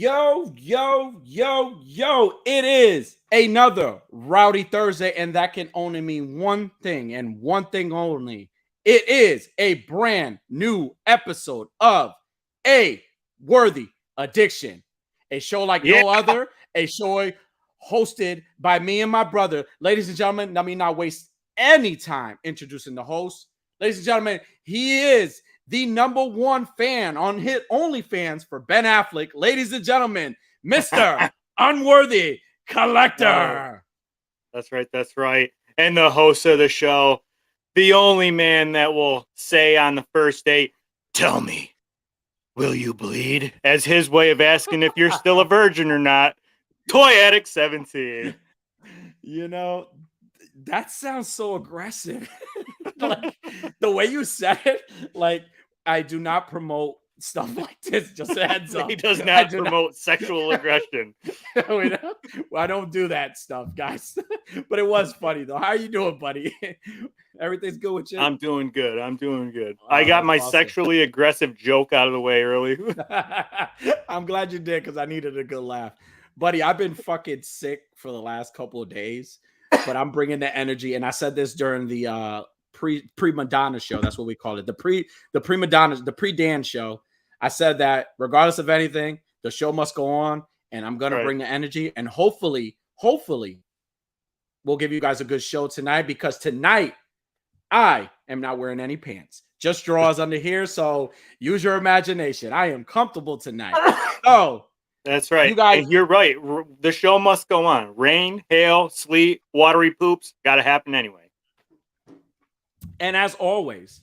Yo. It is another Rowdy Thursday, and that can only mean one thing and one thing only. It is a brand new episode of A Worthy Addiction, a show like no other, a show hosted by me and my brother. Ladies and gentlemen, let me not waste any time introducing the host. Ladies and gentlemen, he is the #1 fan on Hit OnlyFans for Ben Affleck. Ladies and gentlemen, Mr. Unworthy Collector. That's right. And the host of the show, the only man that will say on the first date, "Tell me, will you bleed?" as his way of asking if you're still a virgin or not. Toy Addict 17. You know, that sounds so aggressive. Like the way you said it, like I do not promote stuff like this. Just a heads up. He does not promote sexual aggression. I don't do that stuff, guys. But it was funny though. How are you doing, buddy? Everything's good with you? I'm doing good. I got my sexually aggressive joke out of the way early. I'm glad you did because I needed a good laugh. Buddy, I've been fucking sick for the last couple of days, but I'm bringing the energy. And I said this during the pre-Madonna show. That's what we call it. The pre-Dan show. I said that regardless of anything, the show must go on, and I'm going to bring the energy. And hopefully, we'll give you guys a good show tonight, because tonight I am not wearing any pants. Just drawers under here. So use your imagination. I am comfortable tonight. Oh, that's right. You guys, you're right. The show must go on. Rain, hail, sleet, watery poops. Got to happen anyway. And as always,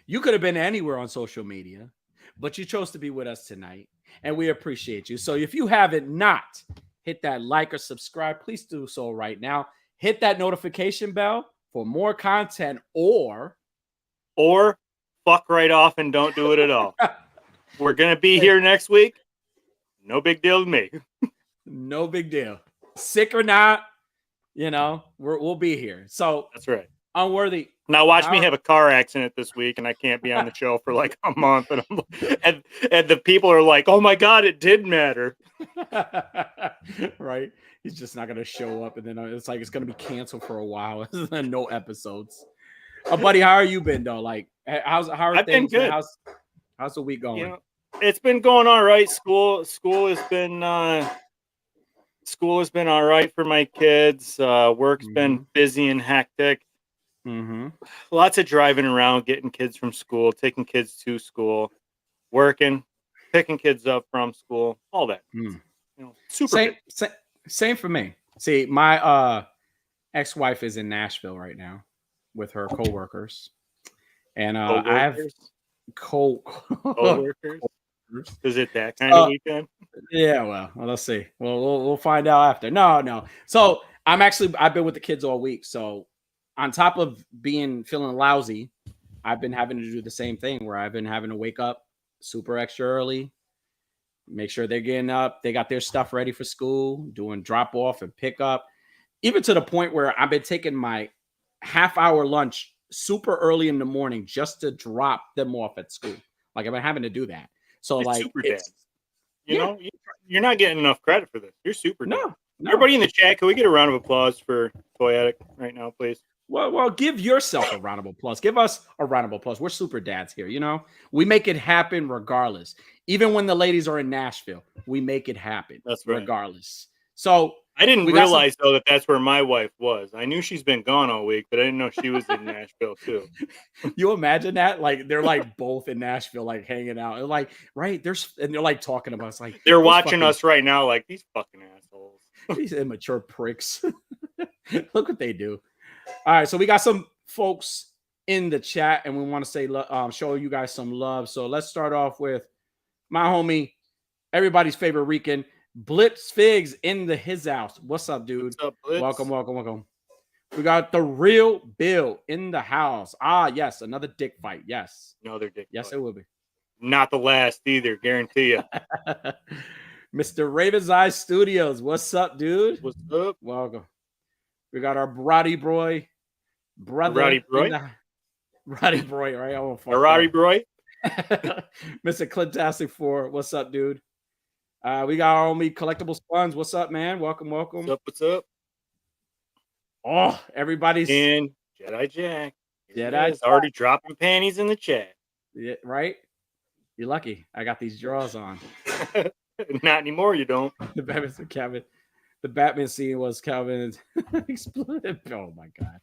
you could have been anywhere on social media, but you chose to be with us tonight, and we appreciate you. So if you haven't not hit that like or subscribe, please do so right now. Hit that notification bell for more content, or fuck right off and don't do it at all. We're going to be here next week. No big deal to me. No big deal. Sick or not, we'll be here. So that's right. Unworthy. Now watch me have a car accident this week, and I can't be on the show for like a month. And the people are like, "Oh my God, it did matter." Right? He's just not going to show up, and then it's like it's going to be canceled for a while. No episodes. Buddy, how are you been though? Like, how are I've things? Been good. How's the week going? It's been going all right. School has been all right for my kids. Work's been busy and hectic. Lots of driving around, getting kids from school, taking kids to school, working, picking kids up from school, all that. Super. Same for me. See, my ex-wife is in Nashville right now with her coworkers, and I have coworkers. Is it that kind of weekend? Yeah, well, let's see. We'll find out after. No. So I've been with the kids all week. So on top of feeling lousy, I've been having to do the same thing where I've been having to wake up super extra early, make sure they're getting up, they got their stuff ready for school, doing drop off and pick up, even to the point where I've been taking my half-hour lunch super early in the morning just to drop them off at school. Like I've been having to do that. So it's like, super dad. You're not getting enough credit for this. You're super dad. No. Everybody in the chat, can we get a round of applause for Toy Addict right now, please? Well, give yourself a round of applause. Give us a round of applause. We're super dads here, We make it happen regardless. Even when the ladies are in Nashville, we make it happen. That's right. Regardless. So I didn't realize though that that's where my wife was. I knew she's been gone all week, but I didn't know she was in Nashville too. You imagine that? Like they're like both in Nashville, like hanging out. And like, right? And they're like talking about us, like they're watching us right now, like these fucking assholes. These immature pricks. Look what they do. All right, so we got some folks in the chat, and we want to say show you guys some love. So let's start off with my homie, everybody's favorite Rican, Blitz Figs in his house. What's up, dude? What's up, Blitz? Welcome. We got the real Bill in the house. Ah, yes, another dick fight. Yes. Another dick Yes, fight. It will be. Not the last either, guarantee you. Mr. Raven's Eye Studios. What's up, dude? What's up? Welcome. We got our Roddy Broy brother. Roddy Broy? Roddy Broy, right? Oh, Roddy Broy? Mr. Clint Tastic 4. What's up, dude? We got our homie Collectible Spuns. What's up, man? Welcome. What's up? What's up? Oh, everybody's And Jedi Jack. Here he Jedi is, already dropping panties in the chat. Yeah, right? You're lucky. I got these drawers on. Not anymore, you don't. The Batman scene was Calvin exploded. Oh my god.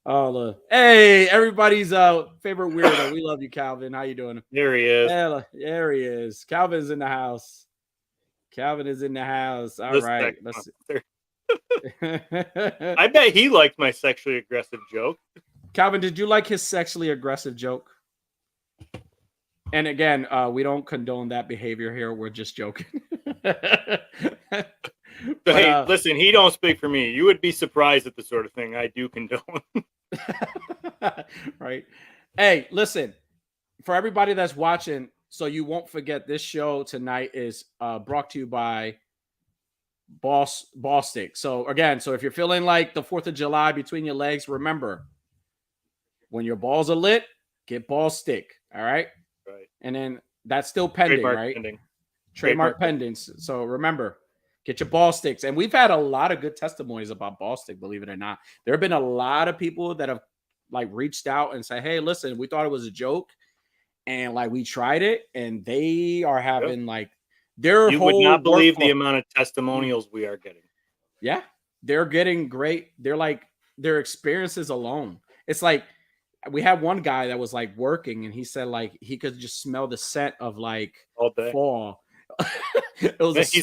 Oh look. Hey, everybody's favorite weirdo. We love you, Calvin. How you doing? There he is. Yeah, there he is. Calvin's in the house. Calvin is in the house. All right. Let's see. I bet he liked my sexually aggressive joke. Calvin, did you like his sexually aggressive joke? And again, we don't condone that behavior here. We're just joking. But, hey, listen, he don't speak for me. You would be surprised at the sort of thing I do condone. Right. Hey, listen, for everybody that's watching, so you won't forget, this show tonight is brought to you by Ball Stick. So again, if you're feeling like the 4th of July between your legs, remember, when your balls are lit, get Ball Stick. All right. Right. And then that's still pending, Trademark right? pending. Trademark pending. So remember, get your ball sticks. And we've had a lot of good testimonies about ball stick, believe it or not. There have been a lot of people that have like reached out and say, hey, listen, we thought it was a joke. And like we tried it, and they are having like their you whole would not believe workflow. The amount of testimonials we are getting. Yeah, they're getting great. They're like their experiences alone. It's like we had one guy that was like working, and he said like he could just smell the scent of like all day fall. It was he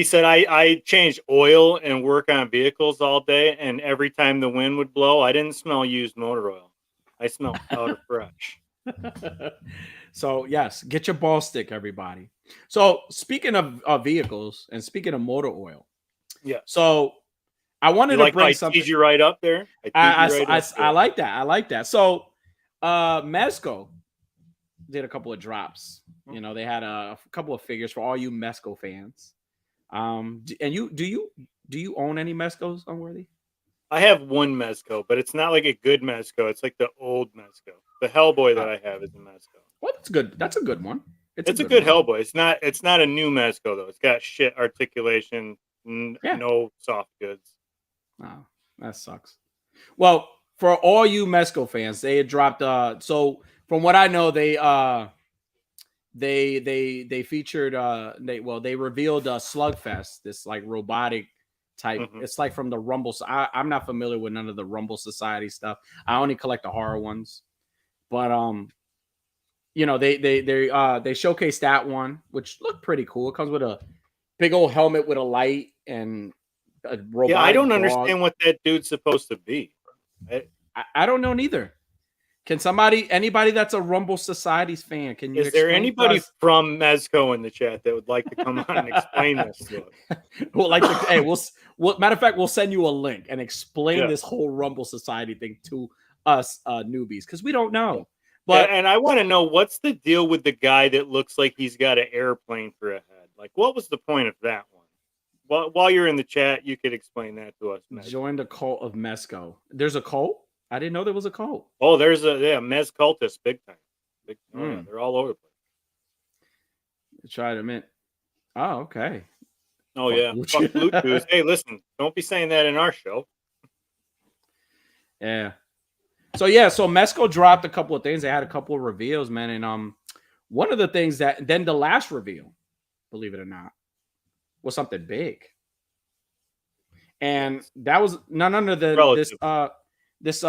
said I changed oil and work on vehicles all day, and every time the wind would blow, I didn't smell used motor oil. I smelled powder fresh. So yes, get your ball stick, everybody. So speaking of vehicles and speaking of motor oil, yeah. So I wanted to bring something. You right up there. I like that. I like that. So Mezco did a couple of drops. You know, they had a couple of figures for all you Mezco fans. And do you own any Mezcos, Unworthy? I have one Mezco, but it's not like a good Mezco. It's like the old Mezco. The Hellboy that I have is a Mezco. Well, that's good. That's a good one. It's a good Hellboy. It's not a new Mezco though. It's got shit articulation, no soft goods. Oh, that sucks. Well, for all you Mezco fans, they had dropped so from what I know, they featured they revealed Slugfest, this like robotic type. Mm-hmm. It's like from the Rumble. I'm not familiar with none of the Rumble Society stuff. I only collect the horror ones. But you know, they showcased that one, which looked pretty cool. It comes with a big old helmet with a light and a robot. Yeah, I don't understand what that dude's supposed to be. I don't know neither. Can anybody that's a Rumble Society's fan, can you? Is there anybody from Mezco in the chat that would like to come on and explain this to us? Well, like, hey, we'll matter of fact, we'll send you a link and explain this whole Rumble Society thing to us newbies because we don't know. But and I want to know what's the deal with the guy that looks like he's got an airplane for a head. Like, what was the point of that one? While you're in the chat, you could explain that to us. Mezco. Join the cult of Mezco. There's a cult? I didn't know there was a cult. Oh, there's Mez cultists, big time. Yeah, they're all over the place. Try to admit. Oh, okay. Oh, yeah. Fuck Bluetooth. Hey, listen, don't be saying that in our show. Yeah. So Mezco dropped a couple of things. They had a couple of reveals, man. And one of the things then the last reveal, believe it or not, was something big. And that was none other than this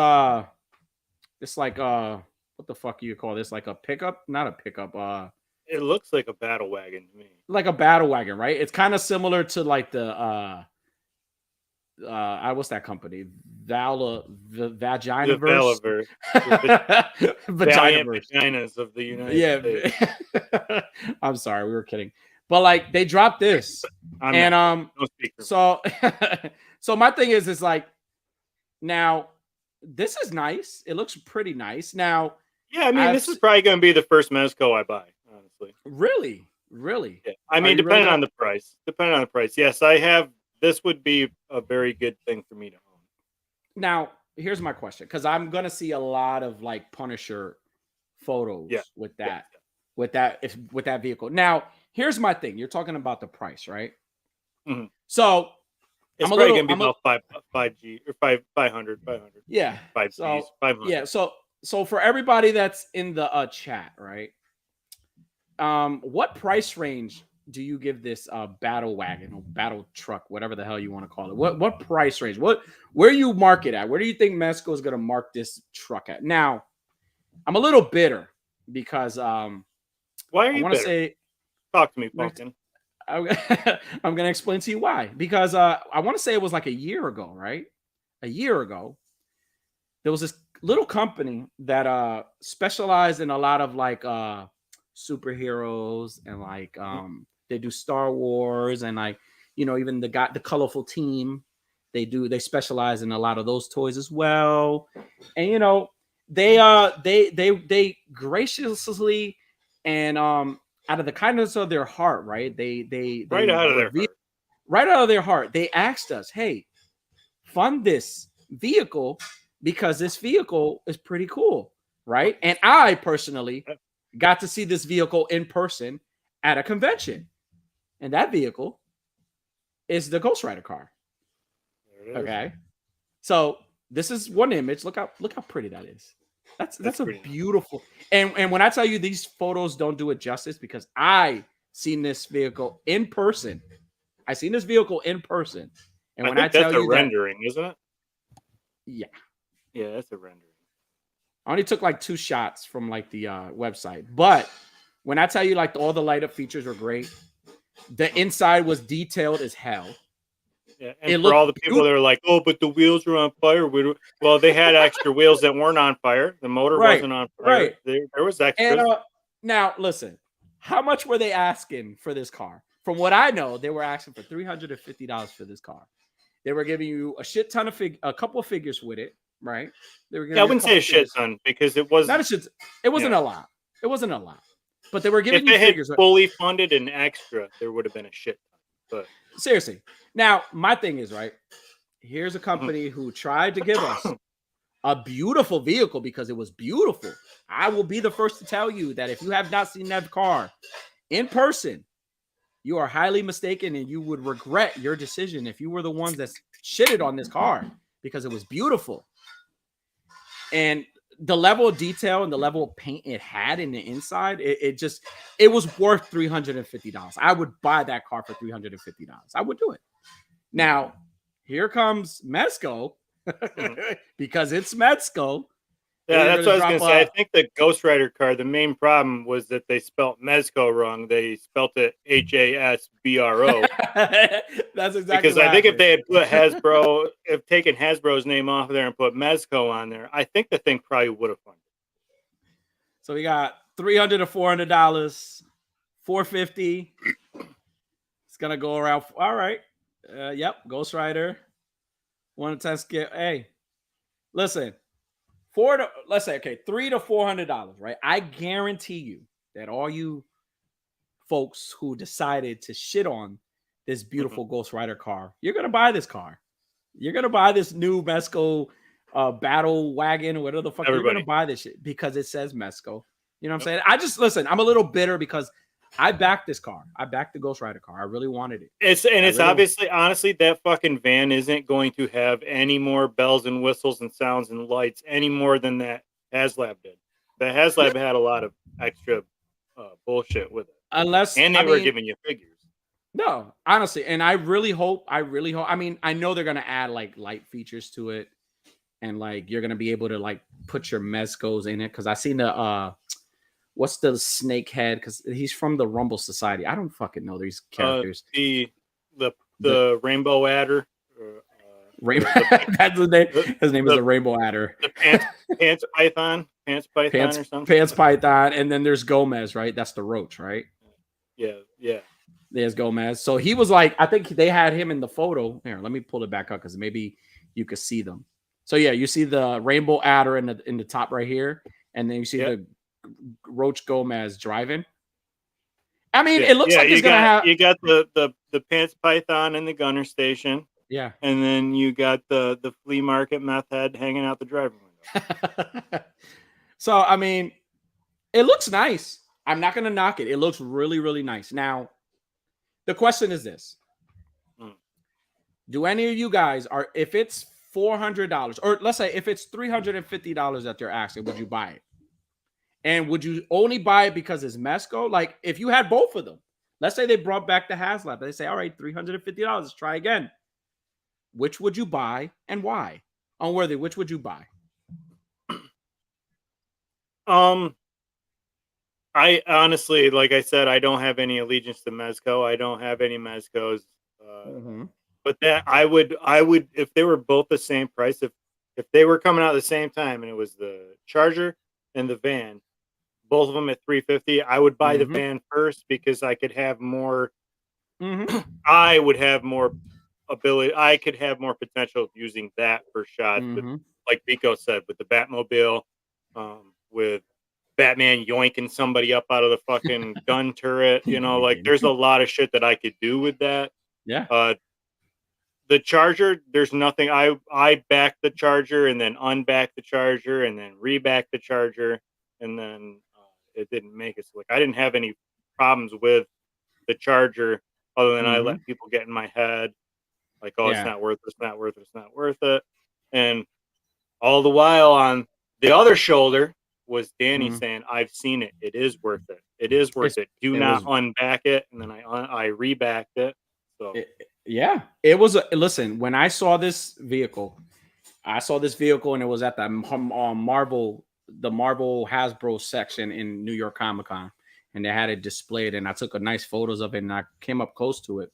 like what the fuck do you call this? Like a pickup? Not a pickup. It looks like a battle wagon to me. Like a battle wagon, right? It's kind of similar to like the what's that company? Vaginaverse. Vaginas of the United States. I'm sorry, we were kidding. But like they dropped this. So my thing is like now this is nice. It looks pretty nice. Now, yeah, I mean, this is probably going to be the first Mezco I buy, honestly. Really? Yeah. I mean, depending on the price. Yes, I have. This would be a very good thing for me to own. Now, here's my question, because I'm going to see a lot of like Punisher photos with that vehicle. Now, here's my thing. You're talking about the price, right? Mm-hmm. So it's probably gonna be about 5G or 500. Yeah. 5Gs, So 500. yeah. So for everybody that's in the chat, right? What price range do you give this battle wagon or battle truck, whatever the hell you want to call it? What price range? Where you mark it at? Where do you think Mesco is gonna mark this truck at? Now, I'm a little bitter because why are you bitter? say talk to me, Pumpkin. I'm gonna explain to you why. Because I want to say it was like a year ago, right? A year ago, there was this little company that specialized in a lot of like superheroes and like they do Star Wars and like even the colorful team. They specialize in a lot of those toys as well. And they graciously and out of the kindness of their heart, right? Right out of their heart. Right out of their heart, they asked us, hey, fund this vehicle because this vehicle is pretty cool, right? And I personally got to see this vehicle in person at a convention. And that vehicle is the Ghost Rider car. Okay. So this is one image. Look how pretty that is. That's a beautiful. Nice. And when I tell you these photos don't do it justice, because I seen this vehicle in person. I seen this vehicle in person. And when I tell you that's a rendering, isn't it? Yeah. Yeah, that's a rendering. I only took like 2 shots from like the website. But when I tell you like all the light up features were great, the inside was detailed as hell. Yeah, and for all the people that are like, oh, but the wheels are on fire. Well, they had extra wheels that weren't on fire. The motor wasn't on fire. Right. There was extras. And now, listen, how much were they asking for this car? From what I know, they were asking for $350 for this car. They were giving you a shit ton of a couple of figures with it, right? They were giving I wouldn't say a shit ton because it was not a shit. It wasn't a lot. It wasn't a lot. But they were giving you figures. If they had fully funded and extra, there would have been a shit ton. But seriously. Now, my thing is, right, here's a company who tried to give us a beautiful vehicle because it was beautiful. I will be the first to tell you that if you have not seen that car in person, you are highly mistaken and you would regret your decision if you were the ones that shitted on this car because it was beautiful. And the level of detail and the level of paint it had in the inside, it was worth $350. I would buy that car for $350. I would do it. Now, here comes Mesco because it's Mesco. Yeah, that's what I was going to say. I think the Ghost Rider car, the main problem was that they spelt Mezco wrong. They spelt it Hasbro. That's exactly because I think if they had put taken Hasbro's name off of there and put Mezco on there, I think the thing probably would have funded. So we got $300 to $400, $450. It's gonna go around. All right. Yep. Ghost Rider. Want to test get? Hey, listen. Let's say, okay, $300 to $400, right? I guarantee you that all you folks who decided to shit on this beautiful Ghost Rider car, you're gonna buy this car. You're gonna buy this new Mesco battle wagon or whatever the fuck. You're gonna buy this shit because it says Mesco. You know what I'm saying? Listen. I'm a little bitter because I backed this car. I backed the Ghost Rider car. I really wanted it. It's obviously, honestly, that fucking van isn't going to have any more bells and whistles and sounds and lights any more than that HasLab did. The HasLab had a lot of extra bullshit with it. And they were giving you figures. No, honestly, and I really hope. I mean, I know they're gonna add like light features to it, and like you're gonna be able to like put your Mescos in it because I seen the what's the snake head? Because he's from the Rumble Society. I don't fucking know these characters. The Rainbow Adder. That's his name. His name is the Rainbow Adder. The Pants Python or something. Pants Python, and then there's Gomez, right? That's the Roach, right? Yeah. There's Gomez. So he was like, I think they had him in the photo. Here, let me pull it back up because maybe you could see them. So yeah, you see the Rainbow Adder in the top right here, and then you see the Roach Gomez driving. I mean, it looks like he's gonna have. You got the Pants Python in the gunner station. Yeah, and then you got the flea market meth head hanging out the driver window. So I mean, it looks nice. I'm not gonna knock it. It looks really, really nice. Now, the question is this: do any of you guys if it's $400, or let's say if it's $350 that they're asking, would you buy it? And would you only buy it because it's Mezco? Like if you had both of them, let's say they brought back the HasLab, they say, all right, $350, try again. Which would you buy and why? Unworthy, which would you buy? I honestly, like I said, I don't have any allegiance to Mezco. I don't have any Mezcos. But that I would, if they were both the same price, if they were coming out at the same time and it was the Charger and the van, both of them at $350, I would buy the van first because I could have more. I would have more ability. I could have more potential of using that for shots, with, like Vico said, with the Batmobile, with Batman yoinking somebody up out of the fucking gun turret. You know, like there's a lot of shit that I could do with that. Yeah. The Charger, there's nothing. I backed the Charger and then unbacked the Charger and then rebacked the Charger, and then it didn't make it. So like I didn't have any problems with the Charger other than I let people get in my head like, oh, it's not worth it, it's not worth it, it's not worth it. And all the while on the other shoulder was Danny saying, I've seen it. It is worth it. It is worth it. Do not unback it. And then I rebacked it. So it was listen, when I saw this vehicle, and it was at the Marvel Hasbro section in New York Comic Con, and they had it displayed, and I took a nice photos of it, and I came up close to it,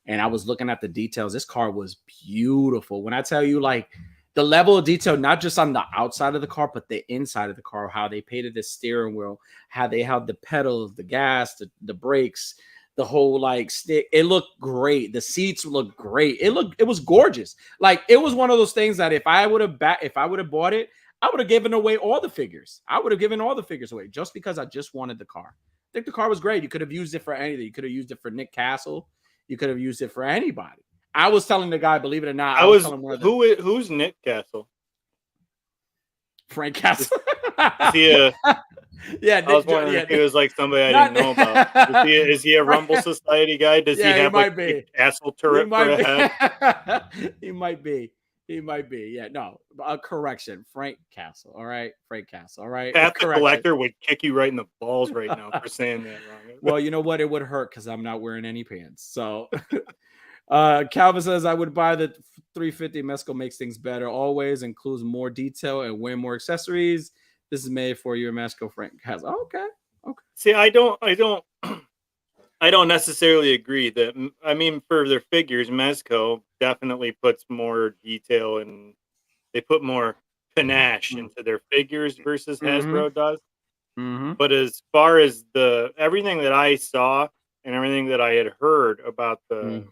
and I was looking at the details. This car was beautiful. When I tell you, like, the level of detail, not just on the outside of the car, but the inside of the car, how they painted the steering wheel, how they held the pedals, the gas, the brakes, the whole like stick. It looked great. The seats looked great. It was gorgeous. Like it was one of those things that if I would have bought it, I would have given away all the figures. I would have given all the figures away just because I just wanted the car. I think the car was great. You could have used it for anything. You could have used it for Nick Castle. You could have used it for anybody. I was telling the guy, believe it or not, who's Nick Castle? Frank Castle. Is he a Yeah, I was wondering if he was like somebody I didn't know about. Is he a Rumble Society guy? Does he have like a castle turret for a head? He might be. Yeah, no. A correction. Frank Castle. All right. Frank Castle. All right. Pat the Collector would kick you right in the balls right now for saying that wrong. Well, you know what? It would hurt because I'm not wearing any pants. So Calvin says I would buy the 350. Mezco makes things better. Always includes more detail and way more accessories. This is made for your Mezco. Frank has. Okay. See, I don't necessarily agree that. I mean, for their figures, Mezco definitely puts more detail and they put more panache into their figures versus Hasbro does. But as far as everything that I saw and everything that I had heard about the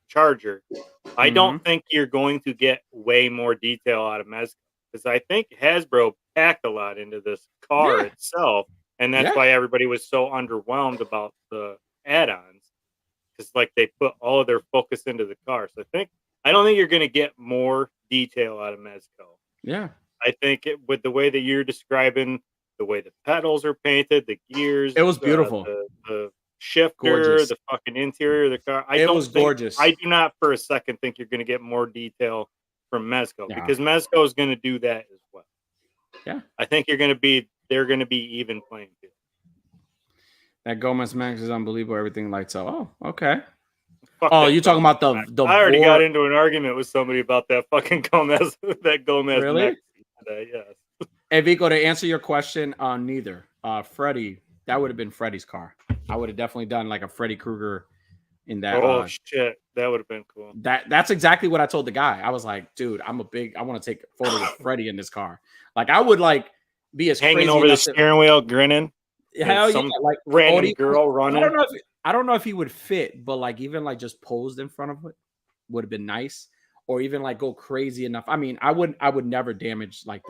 Charger, I don't think you're going to get way more detail out of Mezco, because I think Hasbro packed a lot into this car itself, and that's why everybody was so underwhelmed about the add-ons, because like they put all of their focus into the car. So I don't think you're going to get more detail out of Mezco. Yeah, I think with the way that you're describing, the way the pedals are painted, the gears, it was beautiful. The shifter, the fucking interior of the car. It was gorgeous. I do not for a second think you're going to get more detail from Mezco, because Mezco is going to do that as well. Yeah, I think they're going to be even playing field. That Gomez Max is unbelievable. Everything lights up. Oh, okay. You're talking about the I already got into an argument with somebody about that fucking Gomez. That Gomez. Really? Max today, yes. Hey Vico, to answer your question on neither. Freddie, that would have been Freddie's car. I would have definitely done like a Freddy Krueger in that. Oh shit, that would have been cool. That's exactly what I told the guy. I was like, dude, I want to take a photo with Freddy in this car. Like I would like be as hanging crazy over the steering wheel, grinning. Hell yeah, like random girl running. I don't know if he would fit, but like even like just posed in front of it would have been nice, or even like go crazy enough. I mean, I would never damage I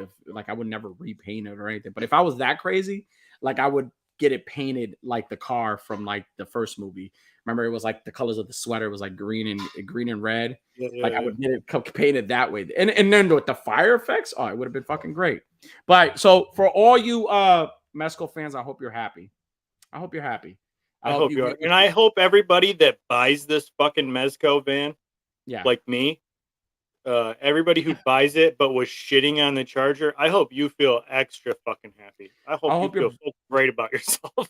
would never repaint it or anything. But if I was that crazy, like I would get it painted like the car from like the first movie. Remember, it was like the colors of the sweater was like green and red. I would get it painted that way, and then with the fire effects, it would have been fucking great. But so for all you Mezco fans, I hope you're happy. I hope you're happy. I hope you are. And I hope everybody that buys this fucking Mezco van, yeah, like me, everybody who buys it but was shitting on the Charger, I hope you feel extra fucking happy. I hope you feel so great about yourself.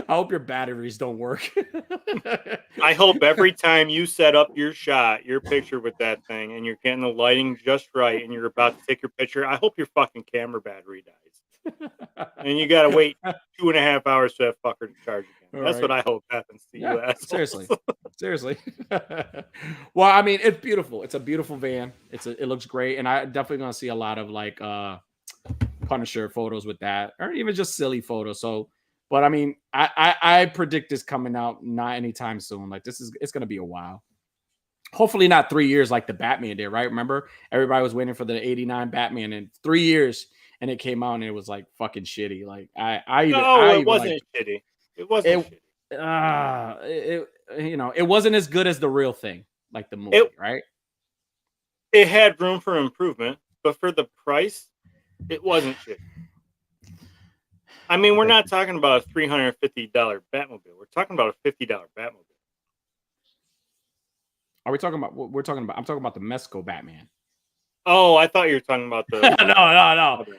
I hope your batteries don't work. I hope every time you set up your shot, your picture with that thing, and you're getting the lighting just right, and you're about to take your picture, I hope your fucking camera battery dies. And you gotta wait 2.5 hours for that fucker to charge again. That's what I hope happens to you assholes. Seriously. Well, I mean, it's beautiful. It's a beautiful van. It looks great, and I definitely gonna see a lot of like Punisher photos with that, or even just silly photos. So, but I mean, I predict this coming out not anytime soon. Like it's gonna be a while. Hopefully not 3 years like the Batman did, right? Remember, everybody was waiting for the '89 Batman in 3 years, and it came out and it was like fucking shitty. Like it wasn't shitty. It wasn't shitty. It wasn't as good as the real thing, like the movie, right? It had room for improvement, but for the price, it wasn't shitty. I mean, we're not talking about a $350 Batmobile. We're talking about a $50 Batmobile. Are we talking about what we're talking about? I'm talking about the Mezco Batman. Oh, I thought you were talking about the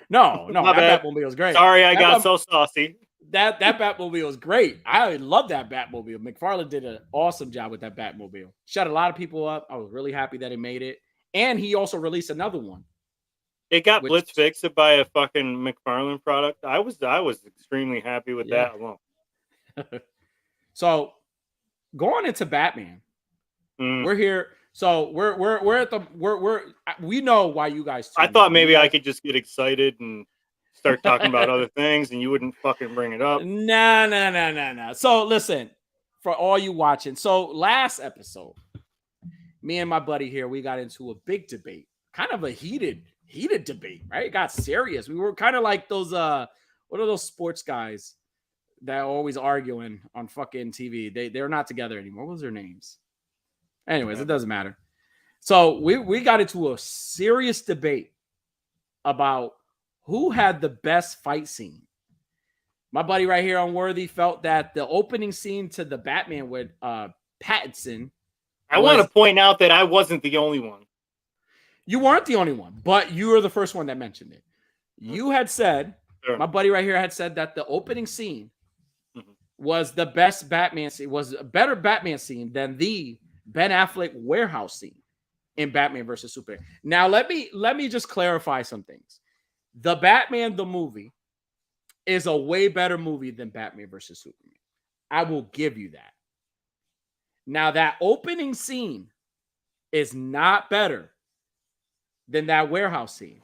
no. That Batmobile was great. Sorry, I got so saucy. That Batmobile was great. I love that Batmobile. McFarlane did an awesome job with that Batmobile. Shut a lot of people up. I was really happy that he made it. And he also released another one. It got blitz fixed by a fucking McFarlane product. I was extremely happy with that alone. So going into Batman, we're here. So we're at the we know why you guys. I thought maybe I could just get excited and start talking about other things, and you wouldn't fucking bring it up. No. So listen, for all you watching. So last episode, me and my buddy here, we got into a big debate, kind of a heated debate, right? It got serious. We were kind of like those what are those sports guys that are always arguing on fucking TV? They're not together anymore. What was their names? Anyways, it doesn't matter. So we got into a serious debate about who had the best fight scene. My buddy right here, Unworthy, felt that the opening scene to the Batman with Pattinson. I want to point out that I wasn't the only one. You weren't the only one, but you were the first one that mentioned it. You had said, my buddy right here had said that the opening scene was the best Batman scene, was a better Batman scene than the Ben Affleck warehouse scene in Batman versus Superman. Now, let me just clarify some things. The Batman, the movie, is a way better movie than Batman versus Superman. I will give you that. Now, that opening scene is not better than that warehouse scene.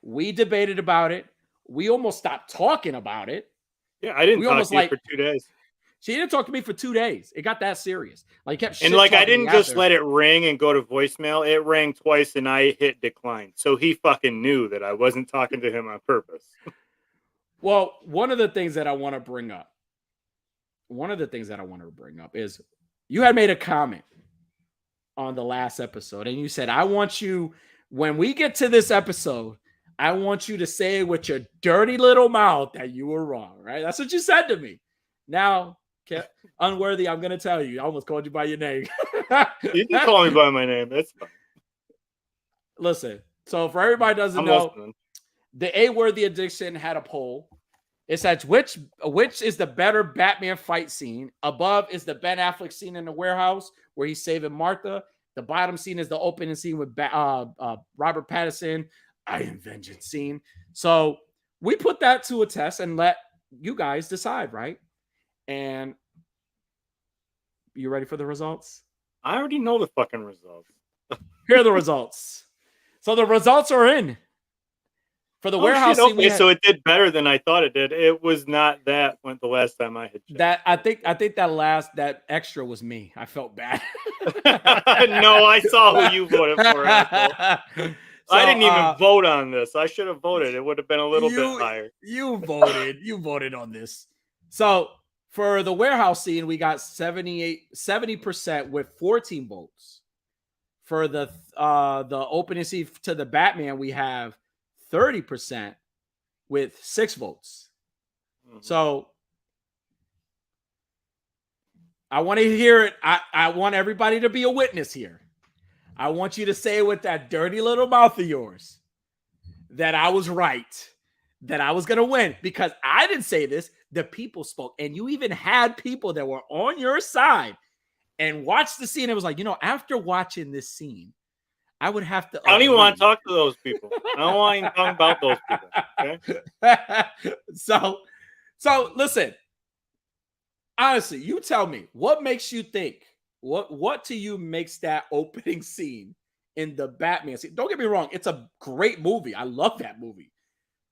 We debated about it. We almost stopped talking about it. Yeah, I didn't talk to you for 2 days. She didn't talk to me for 2 days. It got that serious. Like kept and like I didn't just let it ring and go to voicemail. It rang twice and I hit decline. So he fucking knew that I wasn't talking to him on purpose. Well, one of the things that I want to bring up is you had made a comment on the last episode and you said, I want you, when we get to this episode, I want you to say with your dirty little mouth that you were wrong, right? That's what you said to me. Now, Unworthy, I'm going to tell you. I almost called you by your name. You can call me by my name. That's fine. Listen, so for everybody doesn't know, the A-Worthy Addiction had a poll. It says, which is the better Batman fight scene? Above is the Ben Affleck scene in the warehouse where he's saving Martha. The bottom scene is the opening scene with Robert Pattinson. I Am Vengeance scene. So we put that to a test and let you guys decide, right? And you ready for the results? I already know the fucking results. Here are the results. So the results are in. For the warehouse scene, okay, so it did better than I thought it did. It was not that when the last time I had checked. That I think that extra was me. I felt bad. No, I saw who you voted for, asshole. So, I didn't even vote on this. I should have voted. It would have been a little bit higher. You voted on this. So for the warehouse scene, we got 70% with 14 votes. For the opening scene to the Batman, we have 30% with 6 votes. Mm-hmm. So I want to hear it. I want everybody to be a witness here. I want you to say with that dirty little mouth of yours that I was right, that I was going to win, because I didn't say this. The people spoke, and you even had people that were on your side and watched the scene. It was like, after watching this scene, I would have to I don't even want to agree. talk to those people. I don't want to even talk about those people. Okay? So listen, honestly, you tell me what makes you think, what to you makes that opening scene in the Batman scene? Don't get me wrong, it's a great movie. I love that movie.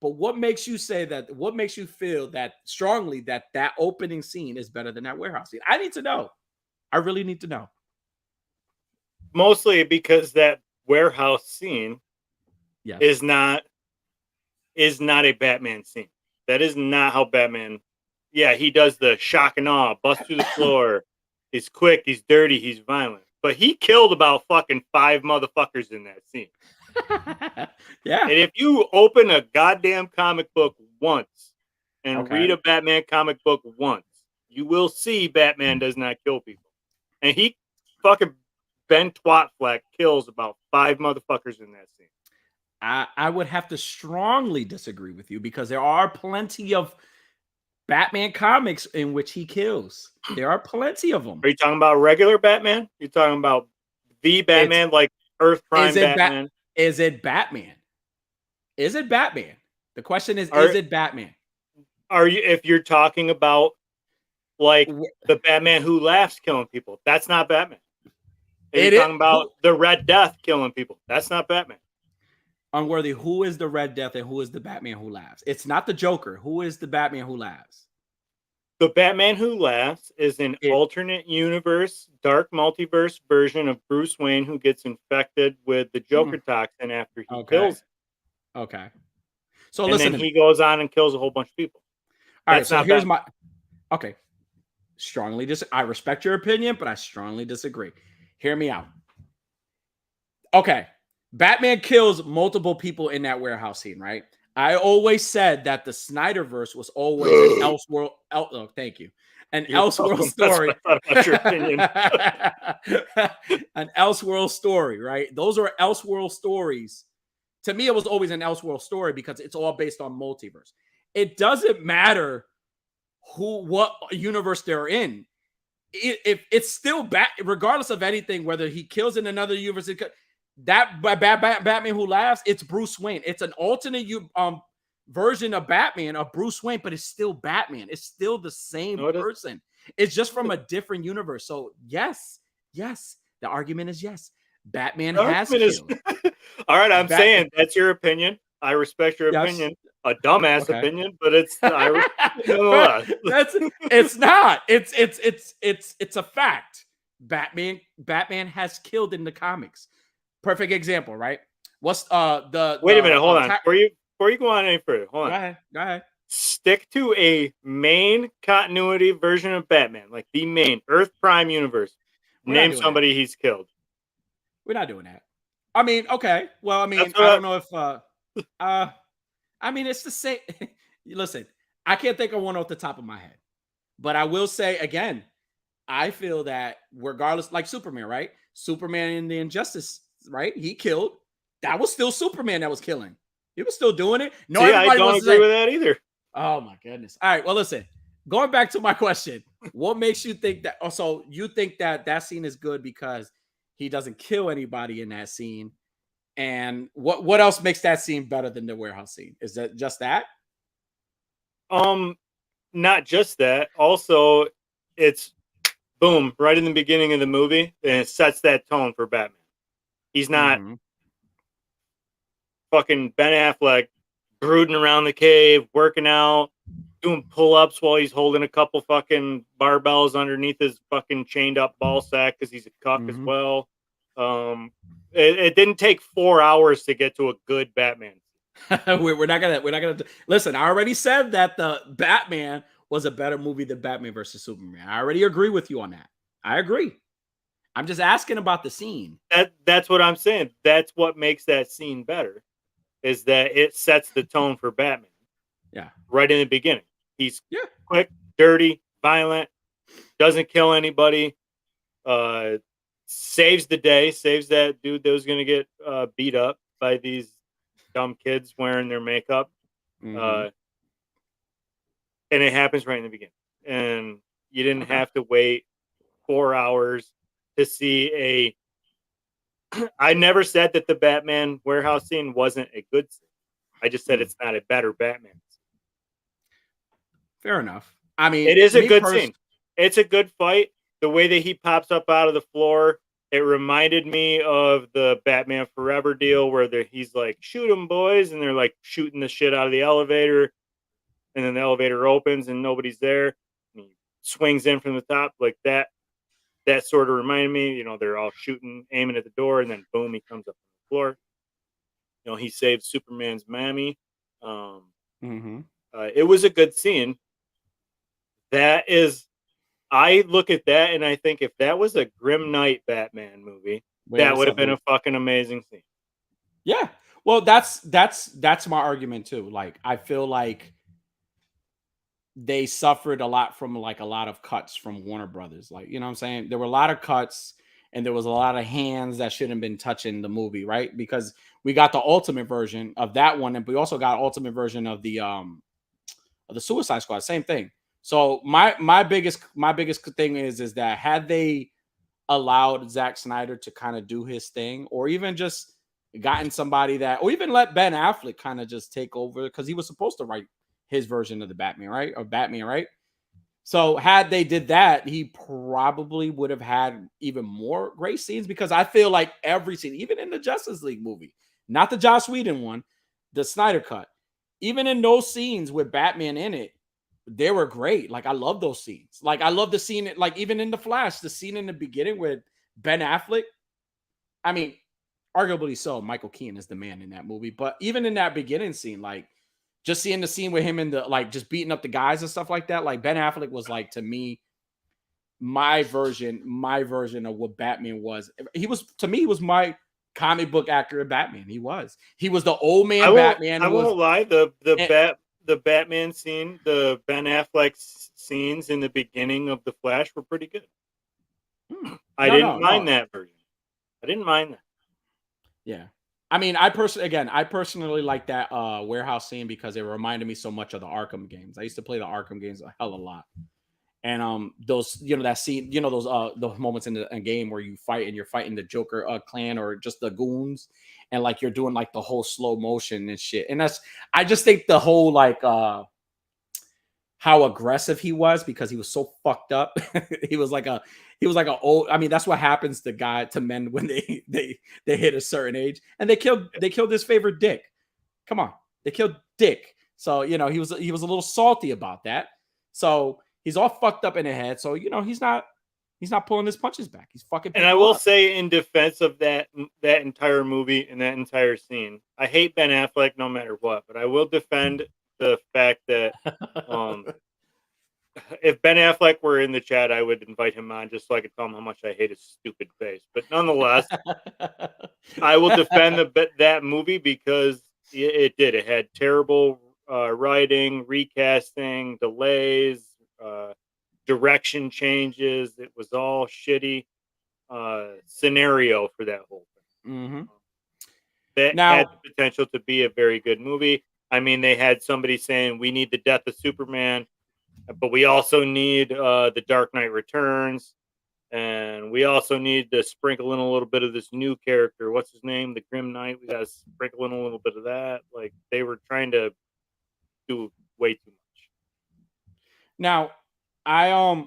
But what makes you say that? What makes you feel that strongly that opening scene is better than that warehouse scene? I need to know. I really need to know. Mostly because that warehouse scene Yes. is not a Batman scene. That is not how Batman. Yeah, he does the shock and awe, bust through the floor. He's quick, he's dirty, he's violent. But he killed about fucking 5 motherfuckers in that scene. Yeah. And if you open a goddamn comic book once and read a Batman comic book once, you will see Batman does not kill people. And he fucking Ben Twatfleck kills about 5 motherfuckers in that scene. I would have to strongly disagree with you because there are plenty of Batman comics in which he kills. There are plenty of them. Are you talking about regular Batman? You're talking about the Batman, like Earth Prime Batman? Is it Batman? Is it Batman? The question is it Batman? If you're talking about like the Batman Who Laughs killing people, that's not Batman. If you're talking about the Red Death killing people, that's not Batman. Unworthy, who is the Red Death and who is the Batman Who Laughs? It's not the Joker. Who is the Batman Who Laughs? The Batman Who Laughs is an alternate universe, dark multiverse version of Bruce Wayne who gets infected with the Joker toxin after he kills him. Okay. So and listen, then he goes on and kills a whole bunch of people. All right, so here's my strongly I respect your opinion, but I strongly disagree. Hear me out. Okay. Batman kills multiple people in that warehouse scene, right? I always said that the Snyderverse was always an Elseworld. Thank you. An Elseworld story. Your opinion. An Elseworld story, right? Those are Elseworld stories. To me, it was always an Elseworld story because it's all based on multiverse. It doesn't matter what universe they're in. If it's still regardless of anything, whether he kills in another universe, that Batman Who Laughs, it's Bruce Wayne. It's an alternate version of Batman, of Bruce Wayne, but it's still Batman. It's still the same person. It's just from a different universe. So yes, the argument is yes. Batman has killed. All right, I'm saying that's your opinion. I respect your opinion. A dumbass opinion, but it's it's not. It's a fact. Batman has killed in the comics. Perfect example, right? What's Wait a minute, hold on. Before you go on any further, hold on. Go ahead. Stick to a main continuity version of Batman, like the main Earth Prime universe. Name somebody he's killed. We're not doing that. I mean, okay. Well, I mean, I don't know if I mean, it's the same. Listen, I can't think of one off the top of my head. But I will say again, I feel that regardless, like Superman, right? Superman in the Injustice, right? He killed. That was still Superman that was killing. He was still doing it. No, I don't agree with that either. Oh my goodness. All right. Well, listen, going back to my question, what makes you think that? Also, you think that scene is good because he doesn't kill anybody in that scene? And what else makes that scene better than the warehouse scene? Is that just that? Not just that. Also, it's boom right in the beginning of the movie, and it sets that tone for Batman. He's not fucking Ben Affleck brooding around the cave, working out, doing pull-ups while he's holding a couple fucking barbells underneath his fucking chained up ball sack because he's a cuck as well. It didn't take 4 hours to get to a good Batman. we're not gonna listen. I already said that the Batman was a better movie than Batman versus Superman. I already agree with you on that. I agree. I'm just asking about the scene. That's what I'm saying. That's what makes that scene better, is that it sets the tone for Batman. Yeah. Right in the beginning. He's quick, dirty, violent, doesn't kill anybody, saves the day, saves that dude that was going to get beat up by these dumb kids wearing their makeup. Mm-hmm. Uh, and it happens right in the beginning. And you didn't Okay. have to wait 4 hours to see a. I never said that the Batman warehouse scene wasn't a good scene. I just said Mm. it's not a better Batman scene. Fair enough. I mean, It is a me good personally. scene. It's a good fight. The way that he pops up out of the floor, it reminded me of the Batman Forever deal where he's like, shoot 'em, boys. And they're like shooting the shit out of the elevator. And then the elevator opens and nobody's there. And he swings in from the top like that. That sort of reminded me, they're all shooting, aiming at the door, and then boom, he comes up on the floor. He saved Superman's mammy. Um, Mm-hmm. it was a good scene. That is, I look at that and I think if that was a Grim Knight Batman movie, Wait, that what's would have up, been dude? a fucking amazing scene. Yeah. Well, that's my argument too. Like, I feel like they suffered a lot from like a lot of cuts from Warner Brothers. Like, you know what I'm saying? There were a lot of cuts and there was a lot of hands that shouldn't have been touching the movie, right? Because we got the ultimate version of that one, and we also got ultimate version of the Suicide Squad. Same thing. So my biggest thing is that had they allowed Zack Snyder to kind of do his thing, or even just gotten somebody that, or even let Ben Affleck kind of just take over because he was supposed to write his version of the Batman, right? Or Batman, right? So had they did that, he probably would have had even more great scenes because I feel like every scene, even in the Justice League movie, not the Joss Whedon one, the Snyder cut, even in those scenes with Batman in it, they were great. Like I love those scenes. Like I love the scene, like even in the Flash, the scene in the beginning with Ben Affleck. I mean, arguably so, Michael Keaton is the man in that movie. But even in that beginning scene, like just seeing the scene with him in the like just beating up the guys and stuff like that, like Ben Affleck was like to me my version of what Batman was. He was to me, he was my comic book accurate Batman. He was the old I man won't. Batman I who was won't lie. The and, the Batman scene, the Ben Affleck scenes in the beginning of the Flash were pretty good. I no, didn't no, mind no. that version. I didn't mind that. Yeah. I mean, I personally like that warehouse scene because it reminded me so much of the Arkham games. I used to play the Arkham games a hell of a lot. And those, that scene, those moments in the game where you fight and you're fighting the Joker clan or just the goons, and like you're doing like the whole slow motion and shit. And I just think the whole like how aggressive he was because he was so fucked up. he was like a he was like a old. I mean, that's what happens to men when they hit a certain age, and they killed his favorite Dick. Come on, they killed Dick. So he was a little salty about that. So he's all fucked up in the head. So he's not pulling his punches back. He's fucking And I people will up. say, in defense of that entire movie and that entire scene, I hate Ben Affleck no matter what, but I will defend the fact that um, if Ben Affleck were in the chat, I would invite him on just so I could tell him how much I hate his stupid face. But nonetheless, I will defend that movie because it did. It had terrible writing, recasting, delays, uh, direction changes. It was all shitty scenario for that whole thing. hmm That had Now, the potential to be a very good movie. I mean, they had somebody saying we need the death of Superman, but we also need the Dark Knight Returns, and we also need to sprinkle in a little bit of this new character. What's his name? The Grim Knight. We got to sprinkle in a little bit of that. Like they were trying to do way too much. now, I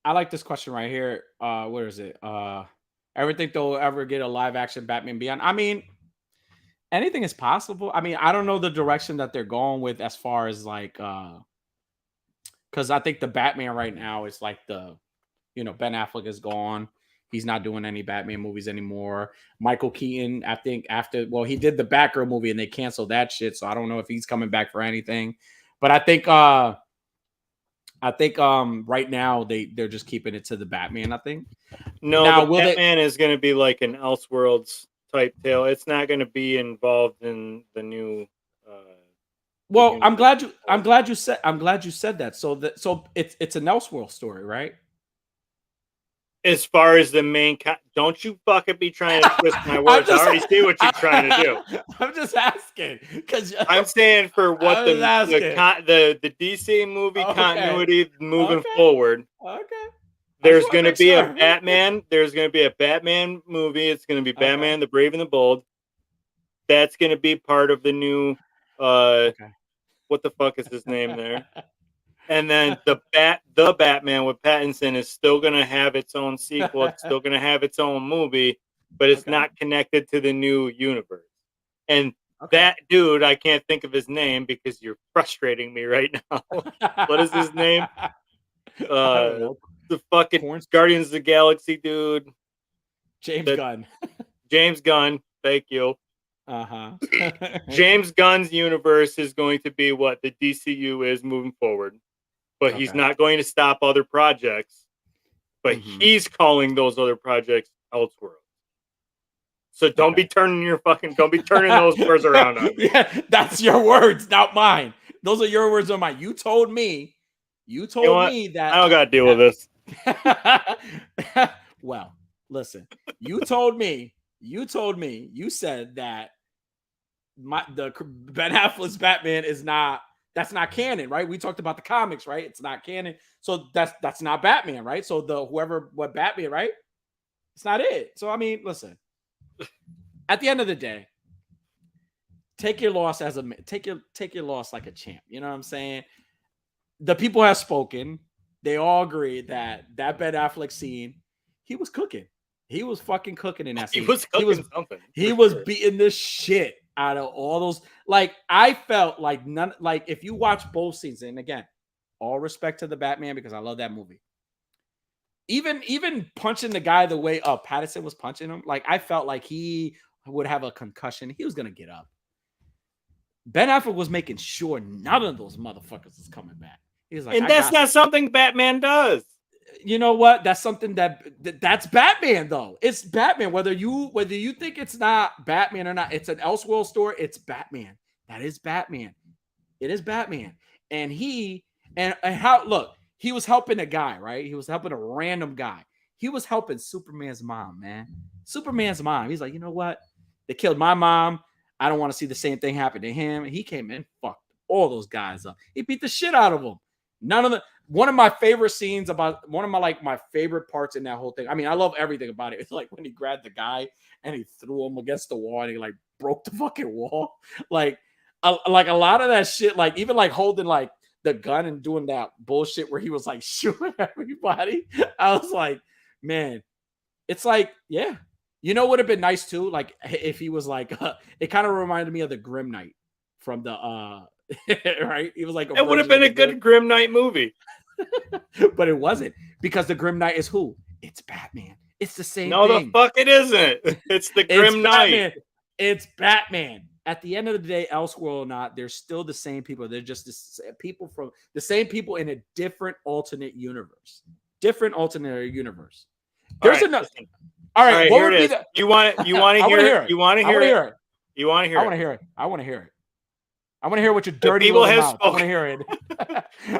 like this question right here. Where is it? Ever think they'll ever get a live action Batman Beyond? I mean, anything is possible. I mean, I don't know the direction that they're going with as far as like because I think the Batman right now is like Ben Affleck is gone. He's not doing any Batman movies anymore. Michael Keaton, I think he did the Batgirl movie and they canceled that shit. So I don't know if he's coming back for anything. But I think right now they're just keeping it to the Batman, I think. No, Now the will they Batman is going to be like an Elseworlds type tale. It's not going to be involved in uh, the well, I'm universe. glad you I'm glad you said that. So it's an Elseworld story, right? As far as the main, don't you fucking be trying to twist my words. I already see what you're trying to do. I'm just asking because I'm saying for what I was asking. the DC movie Okay. continuity moving Okay. forward. Okay. There's going to be a Batman. There's going to be a Batman movie. It's going to be Batman the Brave and the Bold. That's going to be part of the new. What the fuck is his name there? And then the Batman with Pattinson is still going to have its own sequel. It's still going to have its own movie, but it's not connected to the new universe. And that dude, I can't think of his name because you're frustrating me right now. What is his name? The fucking Guardians of the Galaxy dude. James Gunn. James Gunn. Thank you. James Gunn's universe is going to be what the DCU is moving forward. But he's not going to stop other projects. But he's calling those other projects Elseworlds. So don't be turning those words around on me. Yeah, that's your words, not mine. Those are your words, not mine. You told me that I don't gotta deal with this. Well, listen, you said that the Ben Affleck's Batman is not. That's not canon, right? We talked about the comics, right? It's not canon. So that's not Batman, right? So what Batman, right? It's not it. So I mean, listen. At the end of the day, take your loss take your loss like a champ. You know what I'm saying? The people have spoken. They all agree that Ben Affleck scene, he was cooking. He was fucking cooking in that scene. He was cooking something. He was beating the shit out of all those. Like, I felt like if you watch both scenes, and again, all respect to the Batman because I love that movie. Even punching the guy the way Pattinson was punching him, like I felt like he would have a concussion. He was gonna get up. Ben Affleck was making sure none of those motherfuckers is coming back. He was like, and that's not something Batman does. You know what? That's something that's Batman though. It's Batman. Whether you think it's not Batman or not, it's an Elseworld story. It's Batman. That is Batman. It is Batman. And he was helping a guy, right? He was helping a random guy. He was helping Superman's mom, man. Superman's mom. He's like, you know what? They killed my mom. I don't want to see the same thing happen to him. He came in, fucked all those guys up. He beat the shit out of them. One of my favorite scenes about one of my favorite parts in that whole thing. I mean, I love everything about it. It's like when he grabbed the guy and he threw him against the wall and he like broke the fucking wall. Like a lot of that shit, like even like holding like the gun and doing that bullshit where he was like shooting everybody. I was like, man, it's like, yeah. You know, would have been nice too. Like if he was like, it kind of reminded me of the Grim Knight from the right. He was like, it would have been a good Grim Knight movie, but it wasn't because the Grim Knight is who? It's Batman. It's the same. No, thing. the fuck it isn't. It's the Grim Knight. It's Batman. At the end of the day, Elseworld or not, they're still the same people. They're just the same people in a different alternate universe. Different alternate universe. There's another. All right, here it is. You want to hear it? You want to hear it? You want to hear it? I want to hear it. I want to hear it. I want to hear what your dirty little mouth. I want to hear it.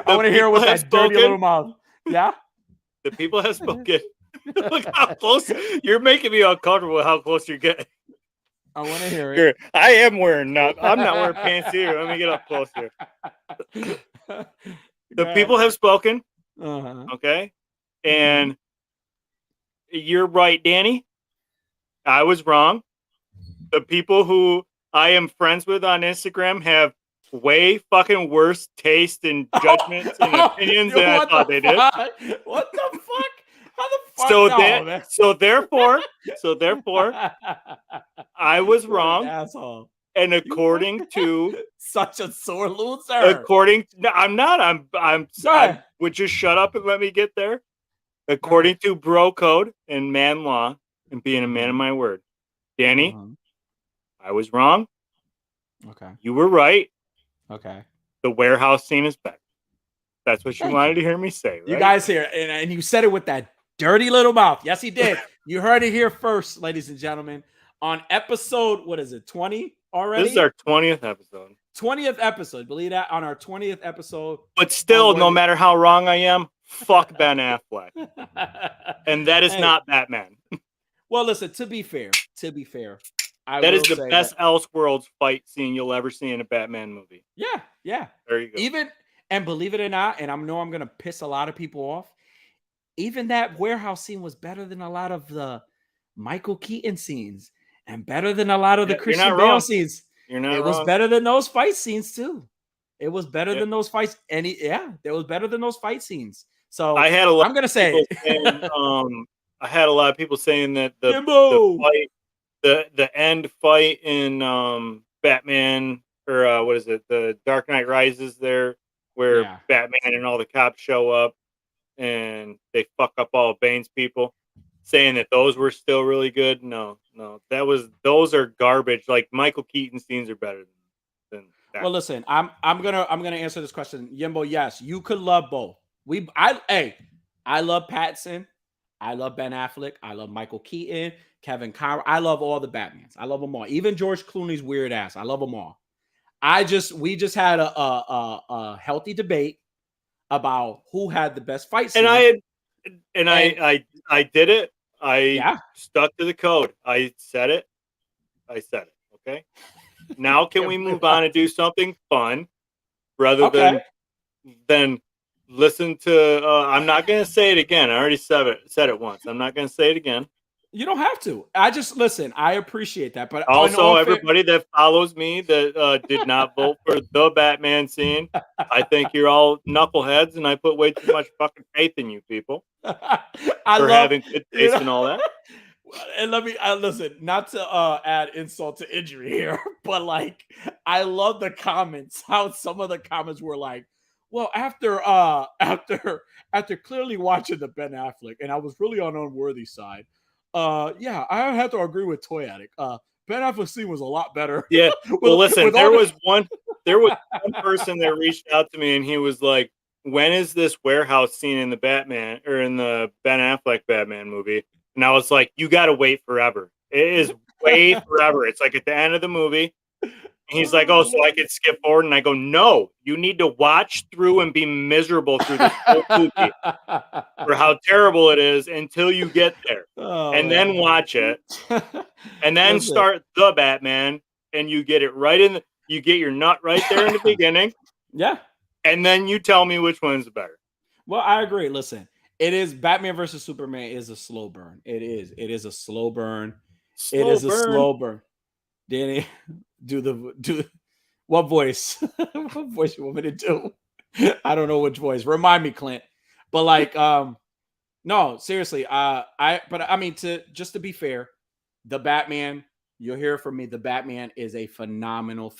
I want to hear what that dirty little mouth. Yeah. The people have spoken. Look how close you're making me uncomfortable with how close you're getting. I want to hear it. Here, I am wearing I'm not wearing pants either. Let me get up closer. The people have spoken. Okay. And you're right, Danny. I was wrong. The people who I am friends with on Instagram have way fucking worse taste and judgments and opinions than I thought they did. What the fuck? How the fuck? So therefore, I was wrong. Asshole. And according to such a sore loser. I'm not. Would you shut up and let me get there? According to bro code and man law and being a man of my word, Danny, I was wrong. Okay. You were right. Okay. The warehouse scene is back. That's what you wanted to hear me say, right? You guys hear, and you said it with that dirty little mouth. Yes, he did. You heard it here first, ladies and gentlemen. On episode, what is it, 20 already? This is our 20th episode. 20th episode. Believe that? On our 20th episode. But still, no matter how wrong I am, Fuck Ben Affleck. And that is not Batman. Well, listen, to be fair, I that will is the say best that, Elseworlds fight scene you'll ever see in a Batman movie. yeah. There you go. Even, and believe it or not, and I'm gonna piss a lot of people off, even that warehouse scene was better than a lot of the Michael Keaton scenes and better than a lot of the You're not Christian Bale wrong. scenes. You're not It was wrong. better than those fight scenes too. It was better Yep. than those fights. It was better than those fight scenes. So I had a lot I'm gonna of say people saying, I had a lot of people saying that the Jimbo. fight, the end fight in Batman, or what is it, the Dark Knight Rises, there where Yeah. Batman and all the cops show up and they fuck up all of Bane's people, saying that those were still really good. No, those are garbage. Like Michael Keaton scenes are better than that. Well, listen, I'm gonna answer this question, Yimbo. Yes, you could love both. I love Pattinson. I love Ben Affleck. I love Michael Keaton, Kevin Conroy. I love all the Batmans. I love them all. Even George Clooney's weird ass. I love them all. We just had a healthy debate about who had the best fight scene. I did it. Yeah. Stuck to the code. I said it. Okay. Now can we move on and do something fun rather than listen to? I'm not going to say it again. I already said it once. I'm not going to say it again. You don't have to. I just listen. I appreciate that, but also everybody that follows me that did not vote for the Batman scene, I think you're all knuckleheads, and I put way too much fucking faith in you people having good taste and all that. And let me listen, not to add insult to injury here, but like I love the comments. How some of the comments were like, well, after clearly watching the Ben Affleck, and I was really on Unworthy side. Yeah, I have to agree with Toy Addict. Ben Affleck's scene was a lot better. Yeah. Well, listen, there was one person that reached out to me, and he was like, "When is this warehouse scene in the Batman or in the Ben Affleck Batman movie?" And I was like, "You got to wait forever. It is way forever. It's like at the end of the movie." And he's like, "Oh, so I could skip forward?" And I go, "No, you need to watch through and be miserable through this whole movie for how terrible it is until you get there, and then watch it, and then start the Batman, and you get it right in. You get your nut right there in the beginning, yeah, and then you tell me which one's better." Well, I agree. Listen, it is Batman versus Superman is a slow burn. It is a slow burn. A slow burn. Danny, do what voice? What voice you want me to do? I don't know which voice. Remind me, Clint. But like, no, seriously. To be fair, the Batman, you'll hear from me. The Batman is a phenomenal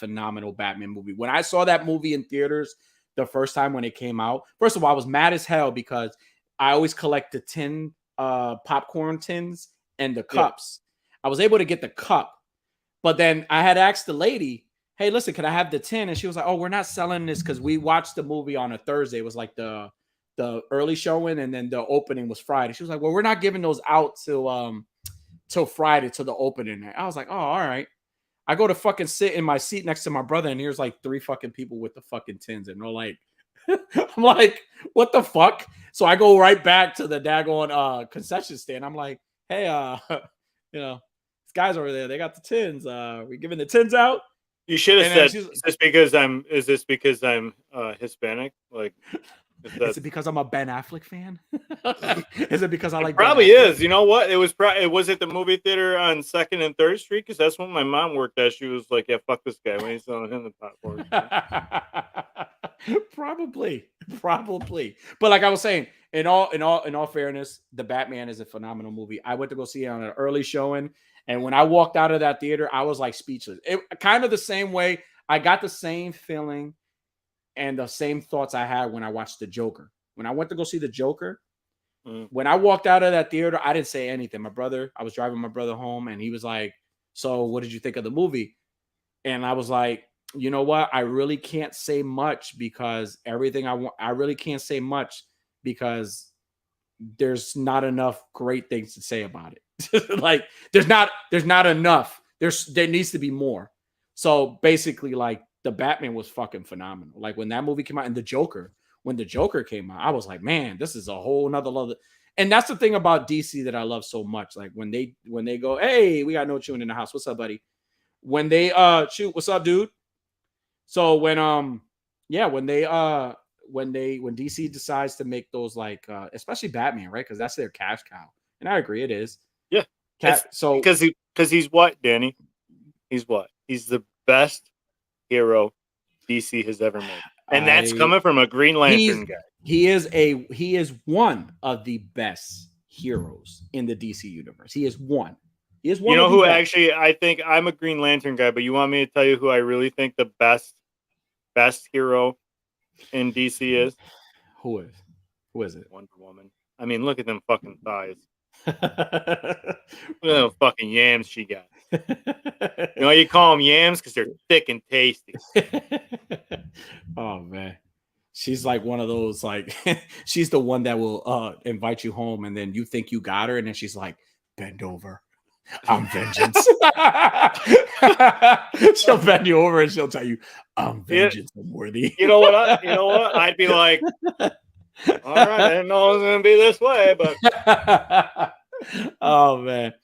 Batman movie. When I saw that movie in theaters the first time when it came out, first of all, I was mad as hell because I always collect the tin popcorn tins and the cups. I was able to get the cup. But then I had asked the lady, hey, listen, can I have the 10? And she was like, oh, we're not selling this because we watched the movie on a Thursday. It was like the early showing, and then the opening was Friday. She was like, well, we're not giving those out till Friday, till the opening. I was like, oh, all right. I go to fucking sit in my seat next to my brother, and here's like 3 fucking people with the fucking tins. And they're like, I'm like, what the fuck? So I go right back to the daggone concession stand. I'm like, hey, guys over there, they got the tins. We giving the tins out. You should have said, is this because I'm Hispanic? Like, is it because I'm a Ben Affleck fan? Is it because I like? It probably is. You know what? It was at the movie theater on 2nd and 3rd Street, because that's when my mom worked at. She was like, "Yeah, fuck this guy when he's selling him the popcorn." Probably. But like I was saying, in all fairness, the Batman is a phenomenal movie. I went to go see it on an early showing. And when I walked out of that theater, I was like speechless. It kind of the same way. I got the same feeling and the same thoughts I had when I watched The Joker. When I went to go see The Joker, when I walked out of that theater, I didn't say anything. I was driving my brother home, and he was like, so what did you think of the movie? And I was like, you know what? I really can't say much because everything I really can't say much because there's not enough great things to say about it. Like there's not enough. There needs to be more. So basically, like the Batman was fucking phenomenal. Like when that movie came out, and the Joker, when the Joker came out, I was like, man, this is a whole nother level. And that's the thing about DC that I love so much. Like when they go, hey, we got no chewing in the house. What's up, buddy? When they shoot, what's up, dude? So yeah, when DC decides to make those like especially Batman, right? Because that's their cash cow. And I agree, it is. Yeah. So because he's what, Danny? He's what? He's the best hero DC has ever made. And that's coming from a Green Lantern guy. He is one of the best heroes in the DC universe. He is one. He is one. You know who actually? I think I'm a Green Lantern guy, but you want me to tell you who I really think the best hero in DC is? Who is it? Wonder Woman. I mean, look at them fucking thighs. Look at them fucking yams she got. You know you call them yams because they're thick and tasty. Oh man, she's like one of those like she's the one that will invite you home and then you think you got her and then she's like, bend over, I'm vengeance. She'll bend you over and she'll tell you, I'm vengeance, unworthy. You know what? I'd be like, all right, I didn't know it was gonna be this way, but oh man.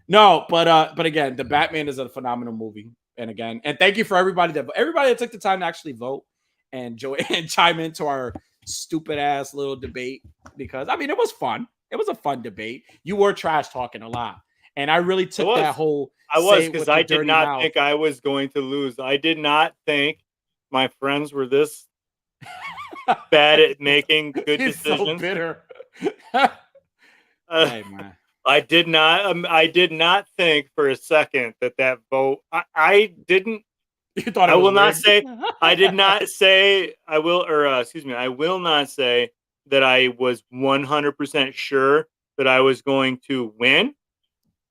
No, but again, the Batman is a phenomenal movie. And again, and thank you for everybody that took the time to actually vote and chime into our stupid ass little debate, because I mean it was fun. It was a fun debate. You were trash talking a lot. And I really took that whole because I did not think I was going to lose. I did not think my friends were this bad at making good decisions. So bitter. Hey man. I did not think for a second that vote. I didn't. You thought I will not say. I did not say. I will, or excuse me. I will not say that I was 100% sure that I was going to win,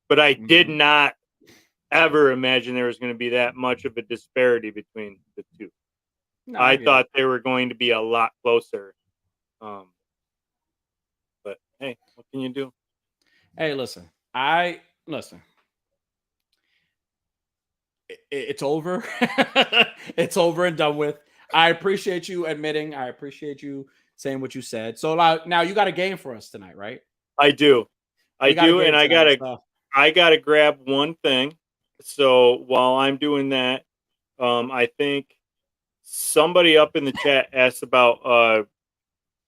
but I did not ever imagine there was going to be that much of a disparity between the two. No, I thought they were going to be a lot closer. But hey, what can you do? Hey, listen. It's over. It's over and done with. I appreciate you admitting. I appreciate you saying what you said. So now you got a game for us tonight, right? I do. And I gotta grab one thing. So while I'm doing that, I think somebody up in the chat asked about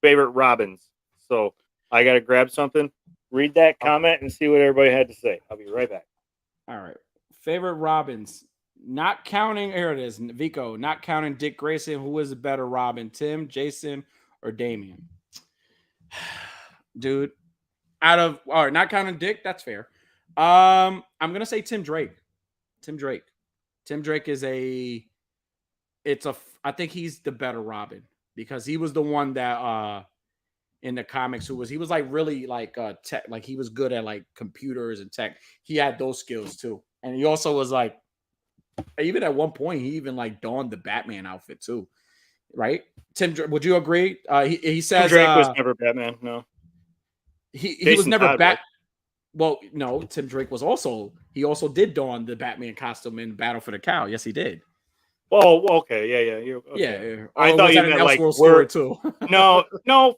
favorite Robins. So I gotta grab something. Read that comment and see what everybody had to say. I'll be right back. All right. Favorite Robins. Not counting, here it is, Vico. Not counting Dick Grayson. Who is a better Robin? Tim, Jason, or Damian? Dude. Not counting Dick, that's fair. I'm gonna say Tim Drake. Tim Drake is I think he's the better Robin because he was the one that in the comics he was like really like tech, like he was good at like computers and tech. He had those skills too. And he also was like, even at one point, he even like donned the Batman outfit too, right? Tim, would you agree? He says Tim Drake was never Batman. No, he was never Bat. Well, no, Tim Drake was also did don the Batman costume in Battle for the Cow. Yes, he did. Oh, okay, yeah. Okay. Yeah, I thought you meant like story too. No,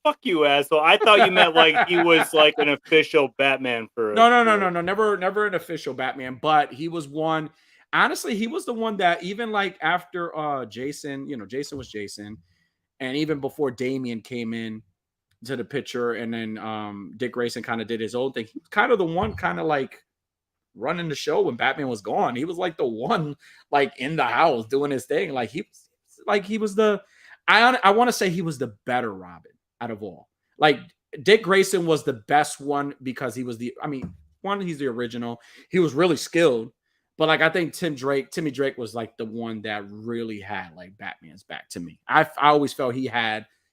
fuck you, asshole. I thought you meant like he was like an official Batman for. No. Never an official Batman, but he was one. Honestly, he was the one that even like after Jason, Jason was Jason, and even before Damian came in to the picture, and then Dick Grayson kind of did his own thing. He was kind of the one, kind of like running the show when Batman was gone. He was like the one, like in the house doing his thing. Like he was the. I want to say he was the better Robin out of all. Like Dick Grayson was the best one because he was he's the original. He was really skilled. But like I think Timmy Drake was like the one that really had like Batman's back to me. I always felt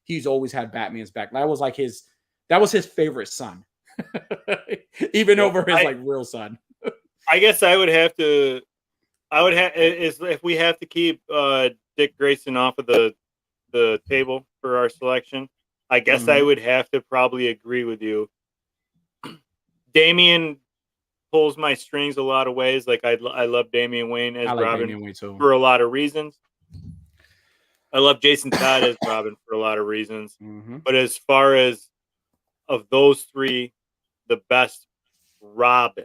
he's always had Batman's back. That was his favorite son. Even over his like real son. I guess I would have if we have to keep Dick Grayson off of the table for our selection, I guess I would have to probably agree with you. Damian pulls my strings a lot of ways. Like I love Damian Wayne as Robin for a lot of reasons. I love Jason Todd as Robin for a lot of reasons. Mm-hmm. But as far as of those three, the best Robin,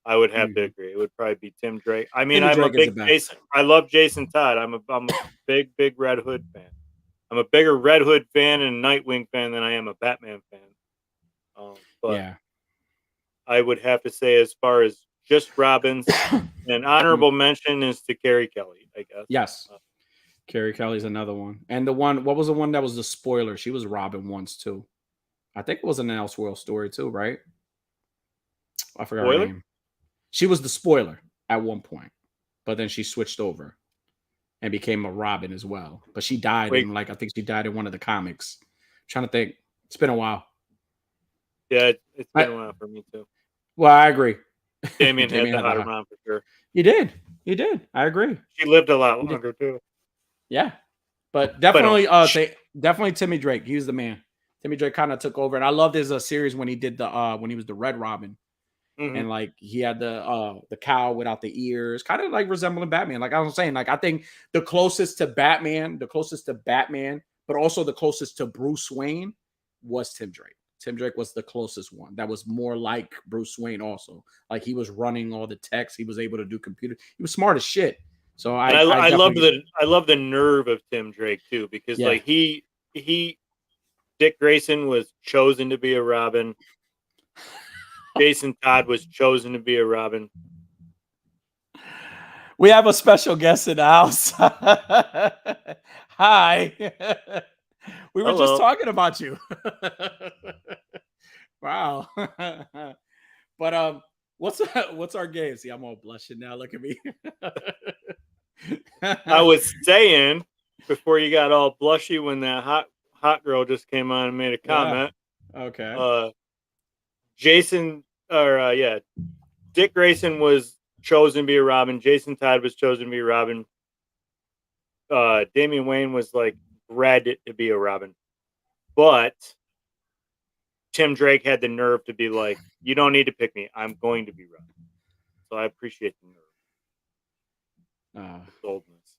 I would have to agree. It would probably be Tim Drake. I mean, Timmy I'm a Drake is the big best. Jason. I love Jason Todd. I'm a big Red Hood fan. I'm a bigger Red Hood fan and Nightwing fan than I am a Batman fan. But Yeah. I would have to say, as far as just Robins, an honorable mention is to Carrie Kelly, I guess. Yes. Carrie Kelly's another one. And the one, what was the one that was the spoiler? She was Robin once too. I think it was an Elseworld story too, right? I forgot her name. She was the spoiler at one point, but then she switched over and became a Robin as well. But she died in I think she died in one of the comics. I'm trying to think. It's been a while. Yeah, it's been a while for me too. Well, I agree. Damien had the hot around for sure. He did. I agree. She lived a lot longer too. Yeah. But definitely definitely Timmy Drake. He was the man. Timmy Drake kind of took over. And I loved his series when he did when he was the Red Robin. Mm-hmm. And like he had the cow without the ears, kind of like resembling Batman. Like I was saying, like I think the closest to Batman, but also the closest to Bruce Wayne was Tim Drake. Tim Drake was the closest one that was more like Bruce Wayne also. Like he was running all the text. He was able to do computer. He was smart as shit. So I love the nerve of Tim Drake too, because like Dick Grayson was chosen to be a Robin. Jason Todd was chosen to be a Robin. We have a special guest in the house. Hi. We were just talking about you. Wow. But what's our game? See, I'm all blushing now. Look at me. I was saying before you got all blushy when that hot girl just came on and made a comment. Yeah. Okay. Dick Grayson was chosen to be a Robin. Jason Todd was chosen to be a Robin. Damian Wayne was like bred to be a Robin. But Tim Drake had the nerve to be like, you don't need to pick me. I'm going to be Robin. So I appreciate the nerve. Boldness.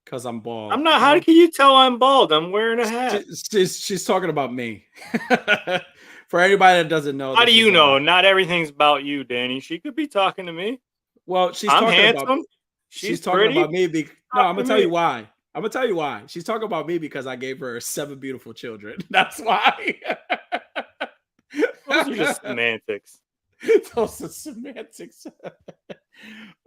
Because I'm bald. I'm not. How can you tell I'm bald? I'm wearing a hat. She's talking about me. For anybody that doesn't know. How do you know? Not everything's about you, Danny. She could be talking to me. Well, she's talking handsome. About she's talking about me. No, I'm going to tell you why. I'm going to tell you why. She's talking about me because I gave her 7 beautiful children. That's why. Those are just semantics. Those are semantics.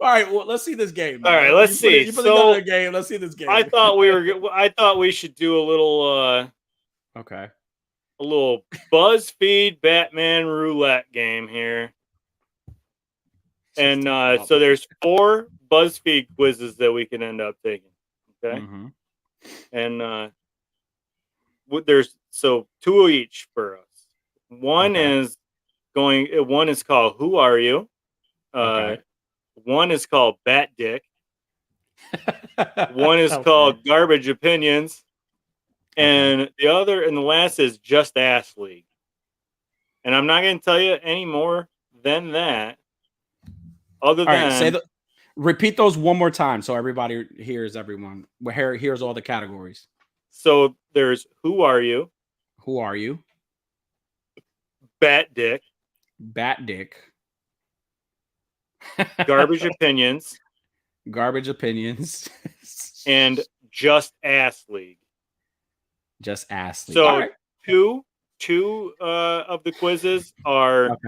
All right, well, let's see this game. All right, let's see. You put another game. Let's see this game. I thought we should do a little okay. A little BuzzFeed Batman roulette game here. And so there's 4 BuzzFeed quizzes that we can end up taking. Okay. Mm-hmm. And there's 2 each for us. One is called Who Are You? Okay. One is called Bat Dick. One is called Garbage Opinions. And the last is Just Ass League. And I'm not going to tell you any more than that. Repeat those one more time so everybody hears everyone. Here's all the categories. So there's Who Are You? Who Are You? Bat Dick. Bat Dick. Garbage Opinions. Garbage Opinions. And Just Ass League. Just Ass League. So two of the quizzes are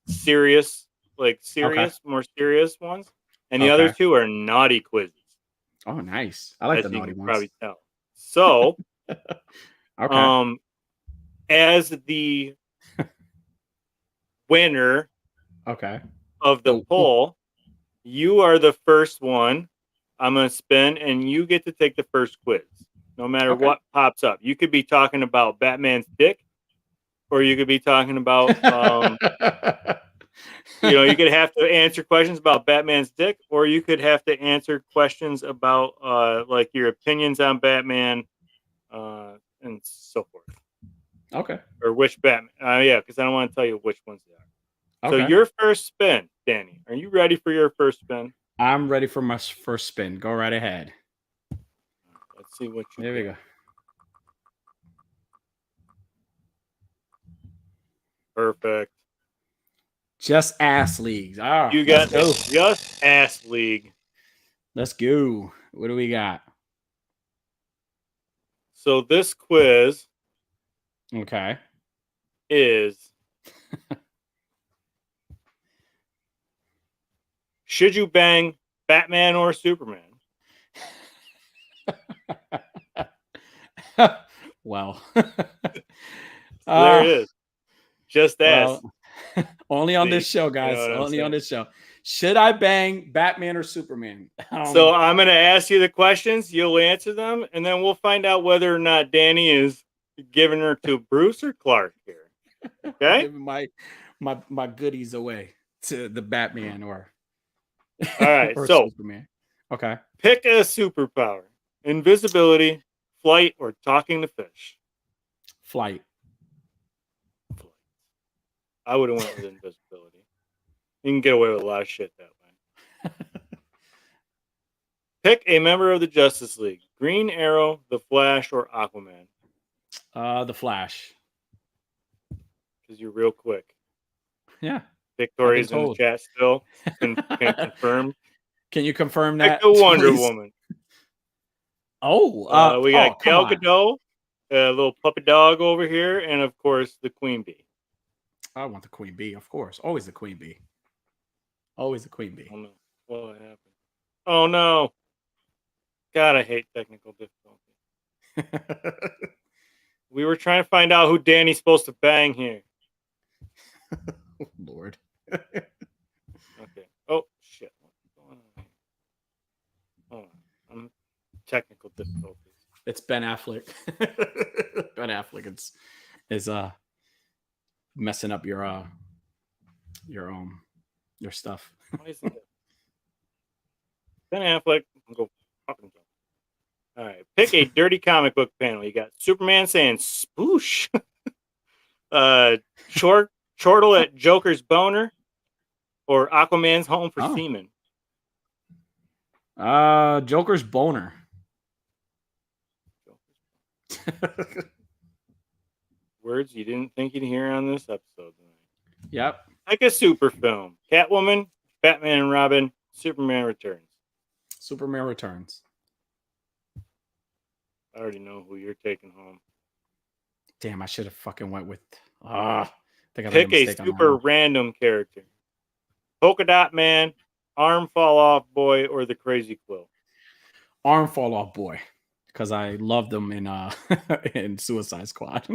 serious, more serious ones. And the other 2 are naughty quizzes. Oh, nice. I like the naughty ones. Probably tell. So, as the winner of the poll, you are the first one. I'm going to spin, and you get to take the first quiz, no matter what pops up. You could be talking about Batman's dick, or you could be talking about, you could have to answer questions about Batman's dick, or you could have to answer questions about, like your opinions on Batman, and so forth. Okay. Or which Batman. Because I don't want to tell you which ones they are. Okay. So your first spin, Danny. Are you ready for your first spin? I'm ready for my first spin. Go right ahead. Let's Let's see what you There we got. go. Perfect. Just ass leagues. You Let's got go. the Just Ass League. Let's go. What do we got? So this quiz Okay. is: should you bang Batman or Superman? Well. There it is. Just ask. Well, only on this show, You know guys. what I'm Only on saying? this show. Should I bang Batman or Superman? So I'm going to ask you the questions. You'll answer them, and then we'll find out whether or not Danny is giving her to Bruce or Clark here. Okay? Giving my goodies away to the Batman or All right. or So Superman. Okay. pick a superpower: invisibility, flight, or talking to fish. Flight. I would have went with invisibility. You can get away with a lot of shit that way. Pick a member of the Justice League: Green Arrow, The Flash, or Aquaman. The Flash. Because you're real quick. Yeah. Victoria's in the told. chat still. Can confirm. Can you confirm Pick that? the Wonder please? Woman. Oh, We got come Gal on. Gadot, a little puppy dog over here, and of course the Queen Bee. I want the Queen Bee, of course. Always the Queen Bee. Always the Queen Bee. Oh no! What happened? Oh no! God, I hate technical difficulty. We were trying to find out who Danny's supposed to bang here. Oh, Lord. Okay. Oh shit! What's going on here? Hold on. I'm technical difficulties. It's Ben Affleck. Ben Affleck is messing up your stuff. Why is it? Ben Affleck. I'll go fucking jump. All right. Pick a dirty comic book panel. You got Superman saying "spoosh." Chortle at Joker's boner, or Aquaman's home for semen. Joker's boner. Words you didn't think you'd hear on this episode tonight. Yep. Like a super film: Catwoman, Batman and Robin, Superman Returns. Superman Returns. I already know who you're taking home. Damn, I should have fucking went with. Pick a super random character: Polka Dot Man, Arm Fall Off Boy, or the Crazy Quill. Arm Fall Off Boy, because I loved them in in Suicide Squad.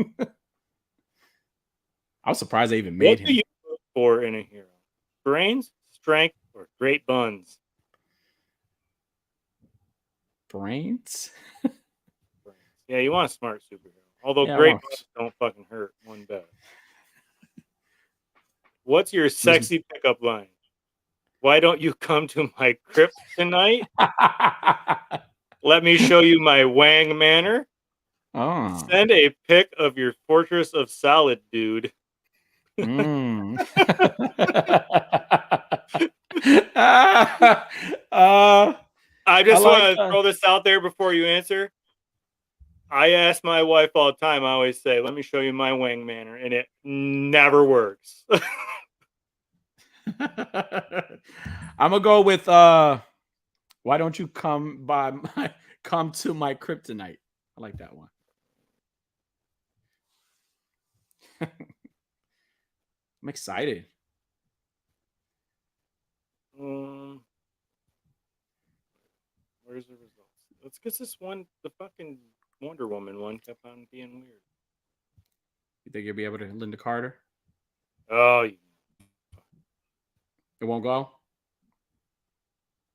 I was surprised they even made him. What do you look for in a hero? Brains, strength, or great buns? Brains? Yeah, you want a smart superhero. Although Yeah, great buns don't fucking hurt one bit. What's your sexy pickup line? Why don't you come to my crypt tonight? Let me show you my Wang manor. Oh. Send a pic of your fortress of salad, dude. I just want to throw this out there before you answer. I ask my wife all the time. I always say, "Let me show you my Wang manor," and it never works. I'm gonna go with why don't you come to my kryptonite? I like that one. I'm excited. Where's the results? Let's get this one. The fucking Wonder Woman one kept on being weird. You think you'll be able to Linda Carter? Oh, it won't go.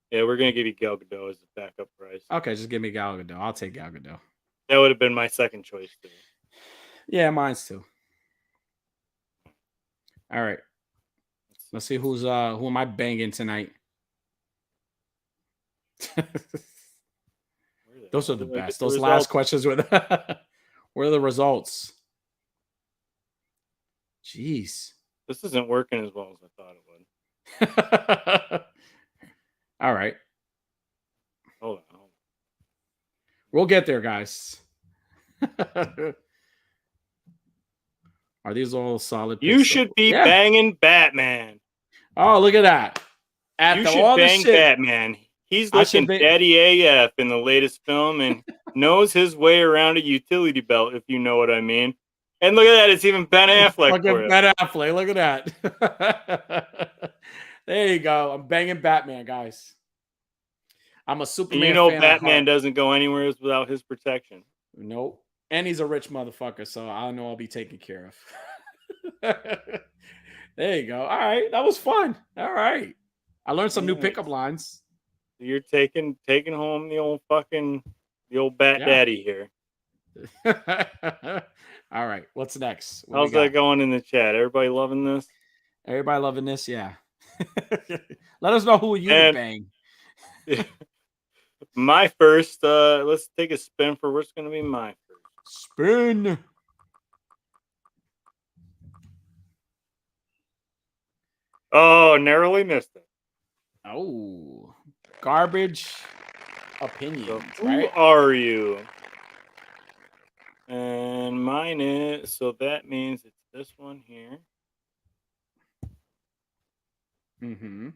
Yeah, we're gonna give you Gal Gadot as the backup price. Okay, just give me Gal Gadot. I'll take Gal Gadot. That would have been my second choice too. Yeah, mine's too. All right. Let's see who am I banging tonight? Those are the best. Those last questions were where are the results? Jeez. This isn't working as well as I thought it would. All right. Hold on. We'll get there, guys. Are these all solid picks? You should be banging Batman. Oh, look at that. You should bang Batman. He's looking daddy AF in the latest film and knows his way around a utility belt, if you know what I mean. And look at that. It's even Ben Affleck. Look at Ben Affleck. Look at that. There you go. I'm banging Batman, guys. I'm a Superman and you know fan. Batman doesn't go anywhere without his protection. Nope. And he's a rich motherfucker, so I know I'll be taken care of. There you go. All right. That was fun. All right. I learned some new pickup lines. You're taking home the old Bat Daddy here. All right. What's next? How's that going in the chat? Everybody loving this? Everybody loving this? Yeah. Let us know who you would bang. My first, let's take a spin for what's going to be my first. Spin. Oh, narrowly missed it. Oh, garbage opinions. So who are you? And mine is, so that means it's this one here. Mm-hmm.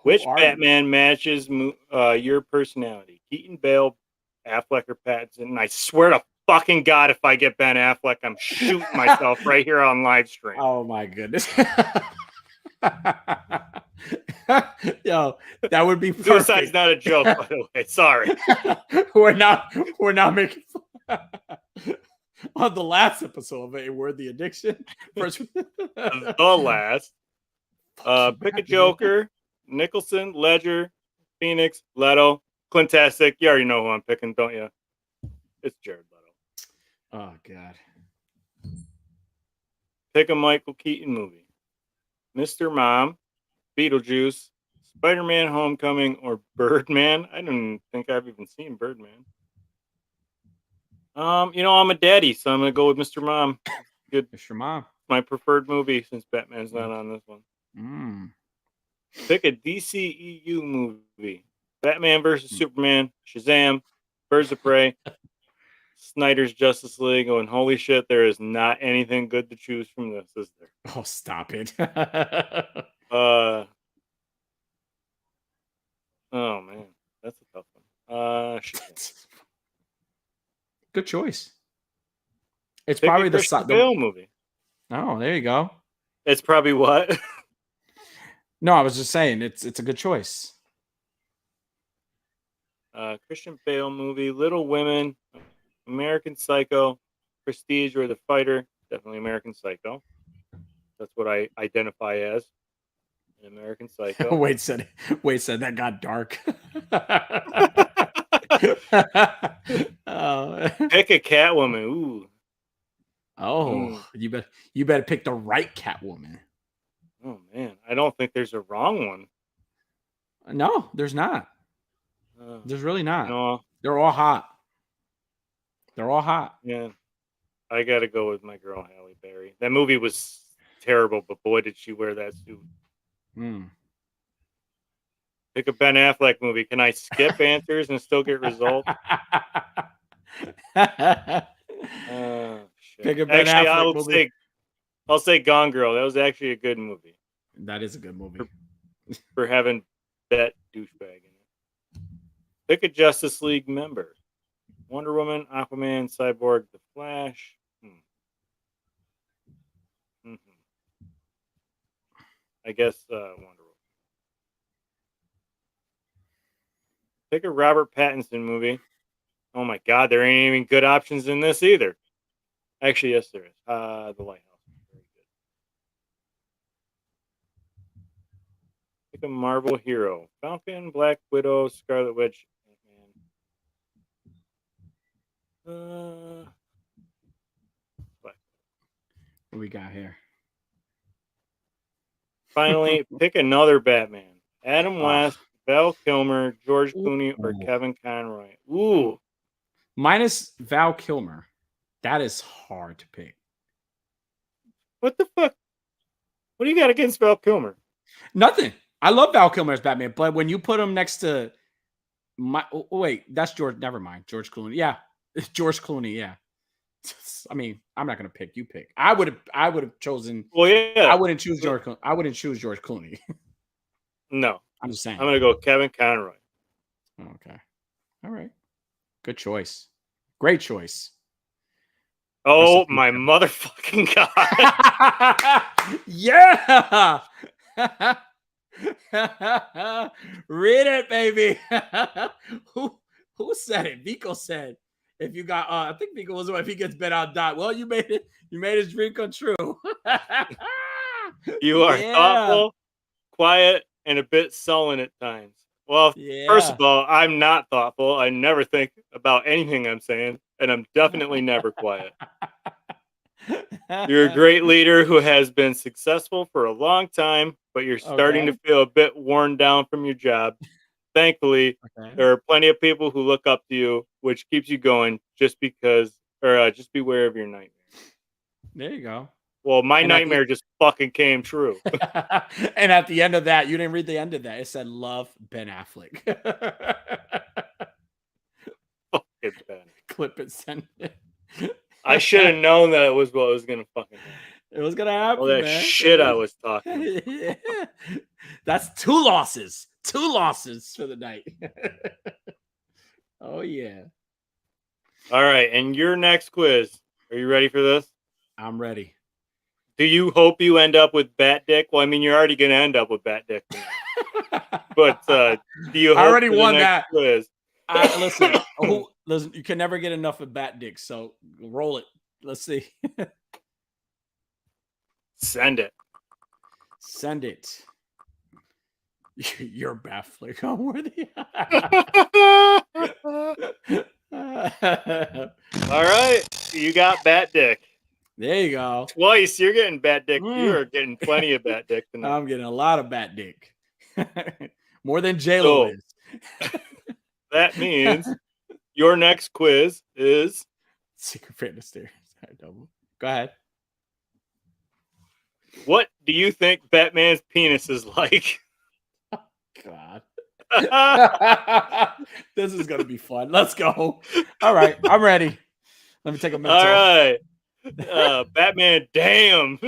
Which Batman matches your personality? Keaton, Bale, Affleck, or Pattinson? And I swear to fucking God, if I get Ben Affleck, I'm shooting myself right here on live stream. Oh my goodness. Yo, that would be perfect. Suicide's not a joke, by the way. Sorry. We're not making on the last episode of A Worthy Addiction. The last. Pick a Joker, Nicholson, Ledger, Phoenix, Leto, Clintastic. You already know who I'm picking, don't you? It's Jared Leto. Oh God. Pick a Michael Keaton movie. Mr. Mom, Beetlejuice, Spider-Man Homecoming, or Birdman. I don't think I've even seen Birdman. I'm a daddy, so I'm gonna go with Mr. Mom. Good. Mr. Mom. My preferred movie since Batman's not on this one. Pick a DCEU movie. Batman versus Superman, Shazam, Birds of Prey, Snyder's Justice League. And holy shit, there is not anything good to choose from this, is there? Oh, stop it. Oh man, that's a tough one. Good choice. It's Pick probably the Christian Bale movie. Oh, there you go. It's probably what? No, I was just saying it's a good choice. Christian Bale movie, Little Women, American Psycho, Prestige, or The Fighter. Definitely American Psycho. That's what I identify as. An American Psycho. Wait said that got dark. Pick a Catwoman. Ooh. Oh, you better pick the right Catwoman. Oh man, I don't think there's a wrong one. No, there's not. There's really not. No. They're all hot. They're all hot. Yeah. I got to go with my girl, Halle Berry. That movie was terrible, but boy, did she wear that suit. Pick a Ben Affleck movie. Can I skip answers and still get results? Shit. Pick a Ben Affleck movie. I'll say Gone Girl. That was actually a good movie. That is a good movie. For having that douchebag in it. Pick a Justice League member. Wonder Woman, Aquaman, Cyborg, The Flash. I guess Wonder Woman. Pick a Robert Pattinson movie. Oh my God, there ain't even good options in this either. Actually, yes, there is. The Lighthouse. Very good. Pick a Marvel hero. Falcon, Black Widow, Scarlet Witch. What we got here? Finally, pick another Batman. Adam West, Val Kilmer, George Clooney, or Kevin Conroy. Ooh. Minus Val Kilmer. That is hard to pick. What the fuck? What do you got against Val Kilmer? Nothing. I love Val Kilmer as Batman, but when you put him next to Wait, that's George. Never mind. George Clooney. Yeah, it's George Clooney. Yeah. I mean, I'm not gonna pick. You pick. I would have chosen. Well, I yeah. wouldn't choose George. I wouldn't choose George Clooney. No. I'm just I'm saying. going to go Kevin Conroy. Okay. All right. Good choice. Great choice. Oh, my motherfucking God. Yeah. Read it, baby. who said it? Vico said, if you got I think Vico was if he gets bet out dot. Well, you made it. You made his dream come true. You are thoughtful, quiet, and a bit sullen at times. Well, first of all, I'm not thoughtful. I never think about anything I'm saying, and I'm definitely never quiet. You're a great leader who has been successful for a long time, but you're starting to feel a bit worn down from your job. Thankfully, there are plenty of people who look up to you, which keeps you going just beware of your nightmare. There you go. Well, my nightmare just fucking came true. And at the end of that, you didn't read the end of that. It said, love Ben Affleck. Fucking Ben. Clip it, send it. I should have known that it was what was going to fucking happen. It was going to happen, all that man. Shit I was talking about. That's 2 losses. 2 losses for the night. Oh, yeah. All right. And your next quiz. Are you ready for this? I'm ready. Do you hope you end up with Bat Dick? Well, I mean, you're already going to end up with Bat Dick. But do you hope I already won that quiz? Listen, you can never get enough of Bat Dick, so roll it. Let's see. Send it. Send it. You're baffling. Unworthy. All right. You got Bat Dick. There you go. Twice. You're getting Bat Dick. You're getting plenty of Bat Dick tonight. I'm getting a lot of Bat Dick. More than J-Lo is. That means your next quiz is Secret Fantasy. Go ahead. What do you think Batman's penis is like? Oh, God. This is going to be fun. Let's go. All right. I'm ready. Let me take a mental. All right. Batman, damn.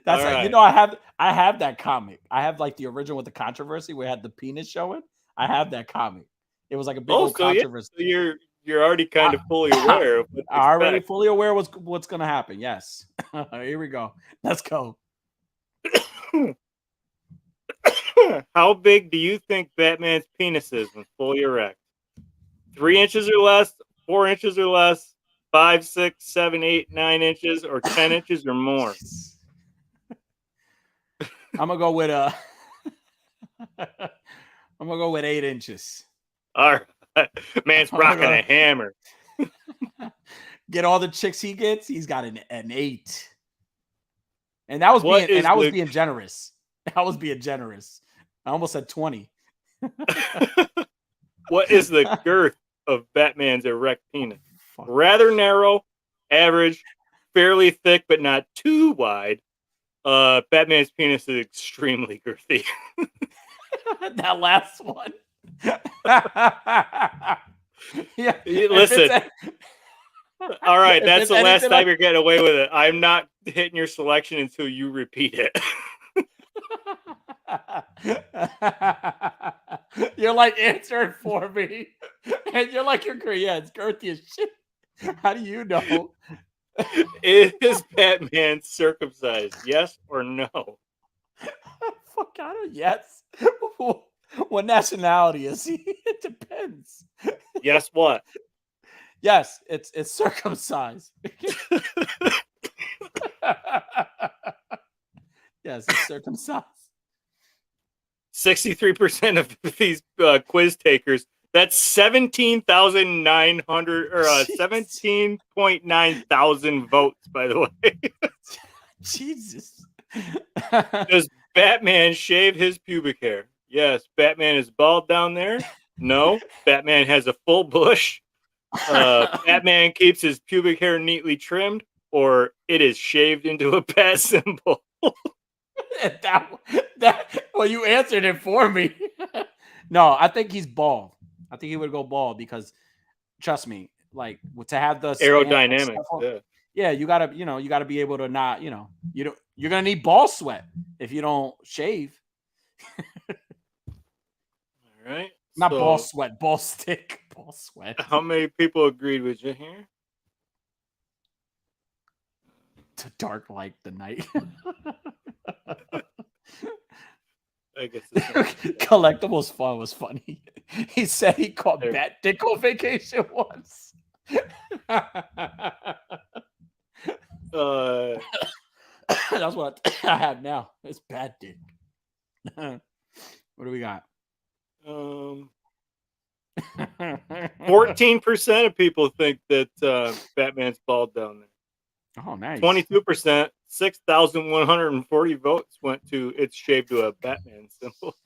That's right. You know, I have that comic. I have like the original with the controversy where it had the penis showing. I have that comic. It was like a big old controversy. Yeah. So you're already kind of fully aware of what to expect. Already fully aware what's going to happen. Yes. Here we go. Let's go. How big do you think Batman's penis is when fully erect? 3 inches or less, 4 inches or less, 5, 6, 7, 8, 9 inches, or 10 inches or more? I'm gonna go with 8 inches. All right. Man's rocking a hammer. Get all the chicks he gets, he's got an 8. And I was being generous. I was being generous. I almost said 20. What is the girth of Batman's erect penis? Rather narrow, average, fairly thick, but not too wide. Batman's penis is extremely girthy. That last one. Yeah. Listen. All right, that's the last time you're getting away with it. I'm not hitting your selection until you repeat it. You're like answering for me, and you're like, it's girthy as shit. How do you know? Is Batman circumcised? Yes or no? Fuck, I don't. Yes. What nationality is he? It depends. Yes, what? Yes, it's circumcised. Yes, it's circumcised. 63% of these quiz takers. That's 17,900 or 17.9 thousand votes, by the way. Jesus. Does Batman shave his pubic hair? Yes. Batman is bald down there? No. Batman has a full bush? Batman keeps his pubic hair neatly trimmed, or it is shaved into a pat symbol? Well, you answered it for me. No, I think he's bald. I think he would go bald because, trust me, like to have the span and Aerodynamics. stuff. Yeah. Yeah, you gotta be able to not, you're gonna need ball sweat if you don't shave. All right. Not ball So, sweat, ball stick, ball sweat. how many people agreed with you here? To dark like the night. I guess it's Collectibles fun was funny. He said he caught There. Bat Dick on vacation once. That's what I have now. It's Bat Dick. What do we got? 14% of people think that Batman's bald down there. Oh, nice. 22%, 6,140 votes went to it's shaved to a Batman symbol.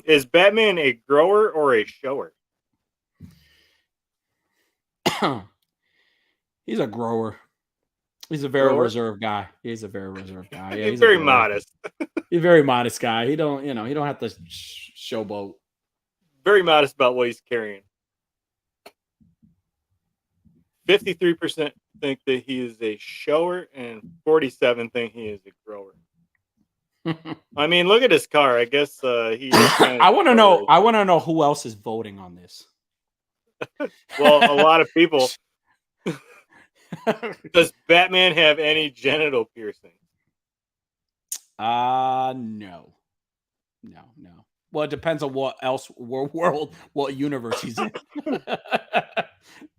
Is Batman a grower or a shower? He's a grower. He's a very Grower? reserved guy. He's a very reserved guy. Yeah, He's very a grower. modest. He's a very modest guy. He don't have to showboat. Very modest about what he's carrying. 53% think that he is a shower, and 47% think he is a grower. I mean, look at his car. I guess he. I want to know. I want to know who else is voting on this. Well, a lot of people. Does Batman have any genital piercings? No. Well, it depends on what else world, what universe he's in.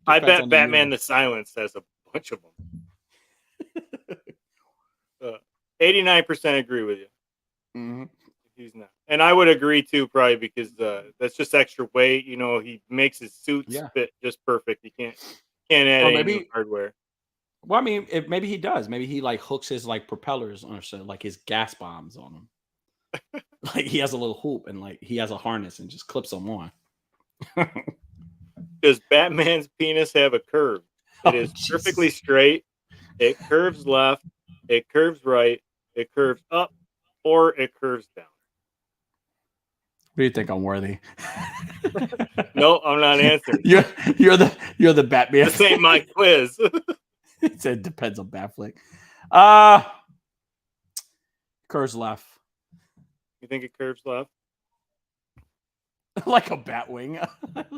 I bet Batman the Silence has a bunch of them. 89% agree with you. Mm-hmm. He's not, and I would agree too, probably because that's just extra weight. You know, he makes his suits fit just perfect. He can't add any new hardware. Well, I mean, maybe he does. Maybe he like hooks his like propellers or so, like his gas bombs on him. Like he has a little hoop and like he has a harness and just clips them on. Does Batman's penis have a curve? It is perfectly straight. It curves left. It curves right. It curves up, or it curves down. What do you think, Unworthy? No, I'm not answering. You're the Batman. This ain't my quiz. It said depends on Batflick. Curves left. You think it curves left? Like a bat wing.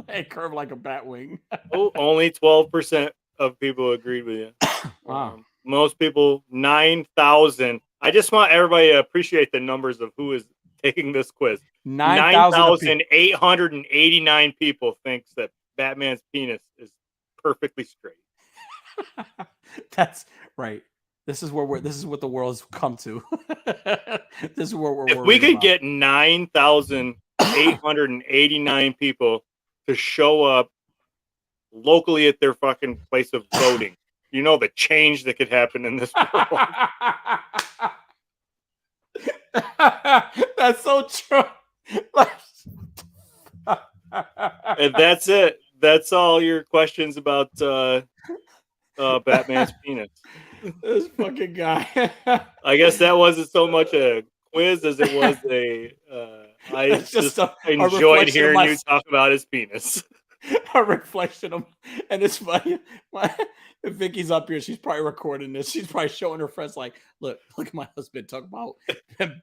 It curved like a bat wing. Oh, only 12% of people agreed with you. Wow. Most people, 9,000. I just want everybody to appreciate the numbers of who is taking this quiz. 9,889 people thinks that Batman's penis is perfectly straight. That's right. This is what the world's come to. This is what we're. If we could get 9,889 people to show up locally at their fucking place of voting, you know the change that could happen in this world. That's so true. And that's it. That's all your questions about Batman's penis. This fucking guy. I guess that wasn't so much a quiz as it was I just enjoyed hearing you talk about his penis. A reflection of, and it's funny. If Vicky's up here, she's probably recording this. She's probably showing her friends, like, look at my husband talk about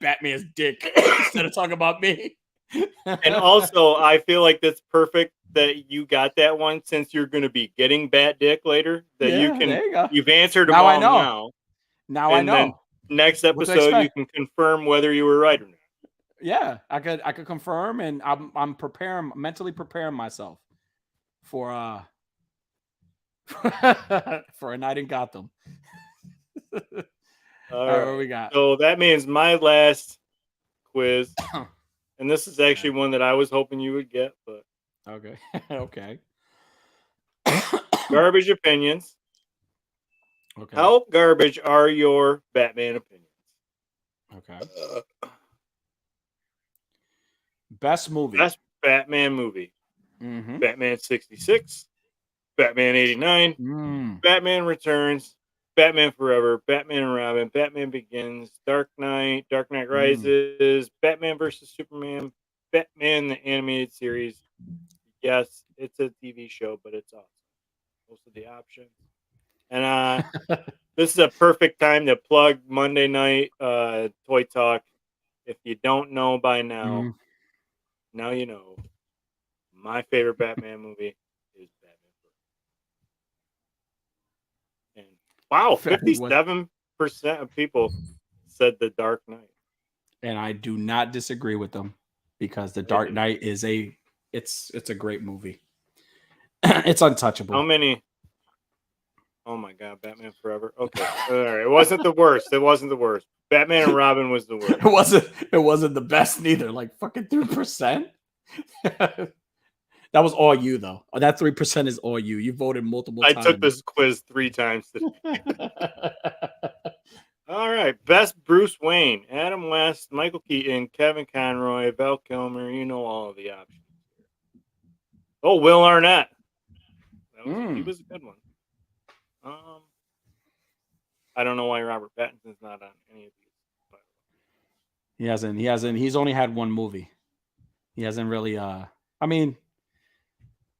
Batman's dick instead of talking about me. And also, I feel like that's perfect that you got that one, since you're going to be getting Bat Dick later. That you've answered them all now. Now I know. Then next episode, you can confirm whether you were right or not. Yeah, I could confirm, and I'm mentally preparing myself for for a night in Gotham. All right, what we got? So that means my last quiz. And this is actually one that I was hoping you would get, but okay. Okay. Garbage opinions. Okay. How garbage are your Batman opinions? Okay. Best movie. Best Batman movie. Mm-hmm. Batman 66, Batman 89, Batman Returns, Batman Forever, Batman and Robin, Batman Begins, Dark Knight Rises, Batman versus Superman, Batman the animated series. Yes, it's a TV show, but it's awesome. Most of the options. And this is a perfect time to plug Monday night Toy Talk. If you don't know by now, Mm. now you know. My favorite Batman movie is Batman Forever. And wow, Very what? 57% of people said The Dark Knight. And I do not disagree with them because The They Dark did. Knight is it's a great movie. It's untouchable. How many? Oh my God, Batman Forever. Okay, all right. It wasn't the worst. It wasn't the worst. Batman and Robin was the worst. It wasn't the best neither. Like fucking 3%. That was all you though. That 3% is all you. You voted multiple I times. took this quiz 3 times today. All right, best Bruce Wayne: Adam West, Michael Keaton, Kevin Conroy, Val Kilmer. You know all of the options here. Oh, Will Arnett. He was a good one. I don't know why Robert Pattinson's not on any of these. But... He hasn't. He's only had one movie. He hasn't really. I mean,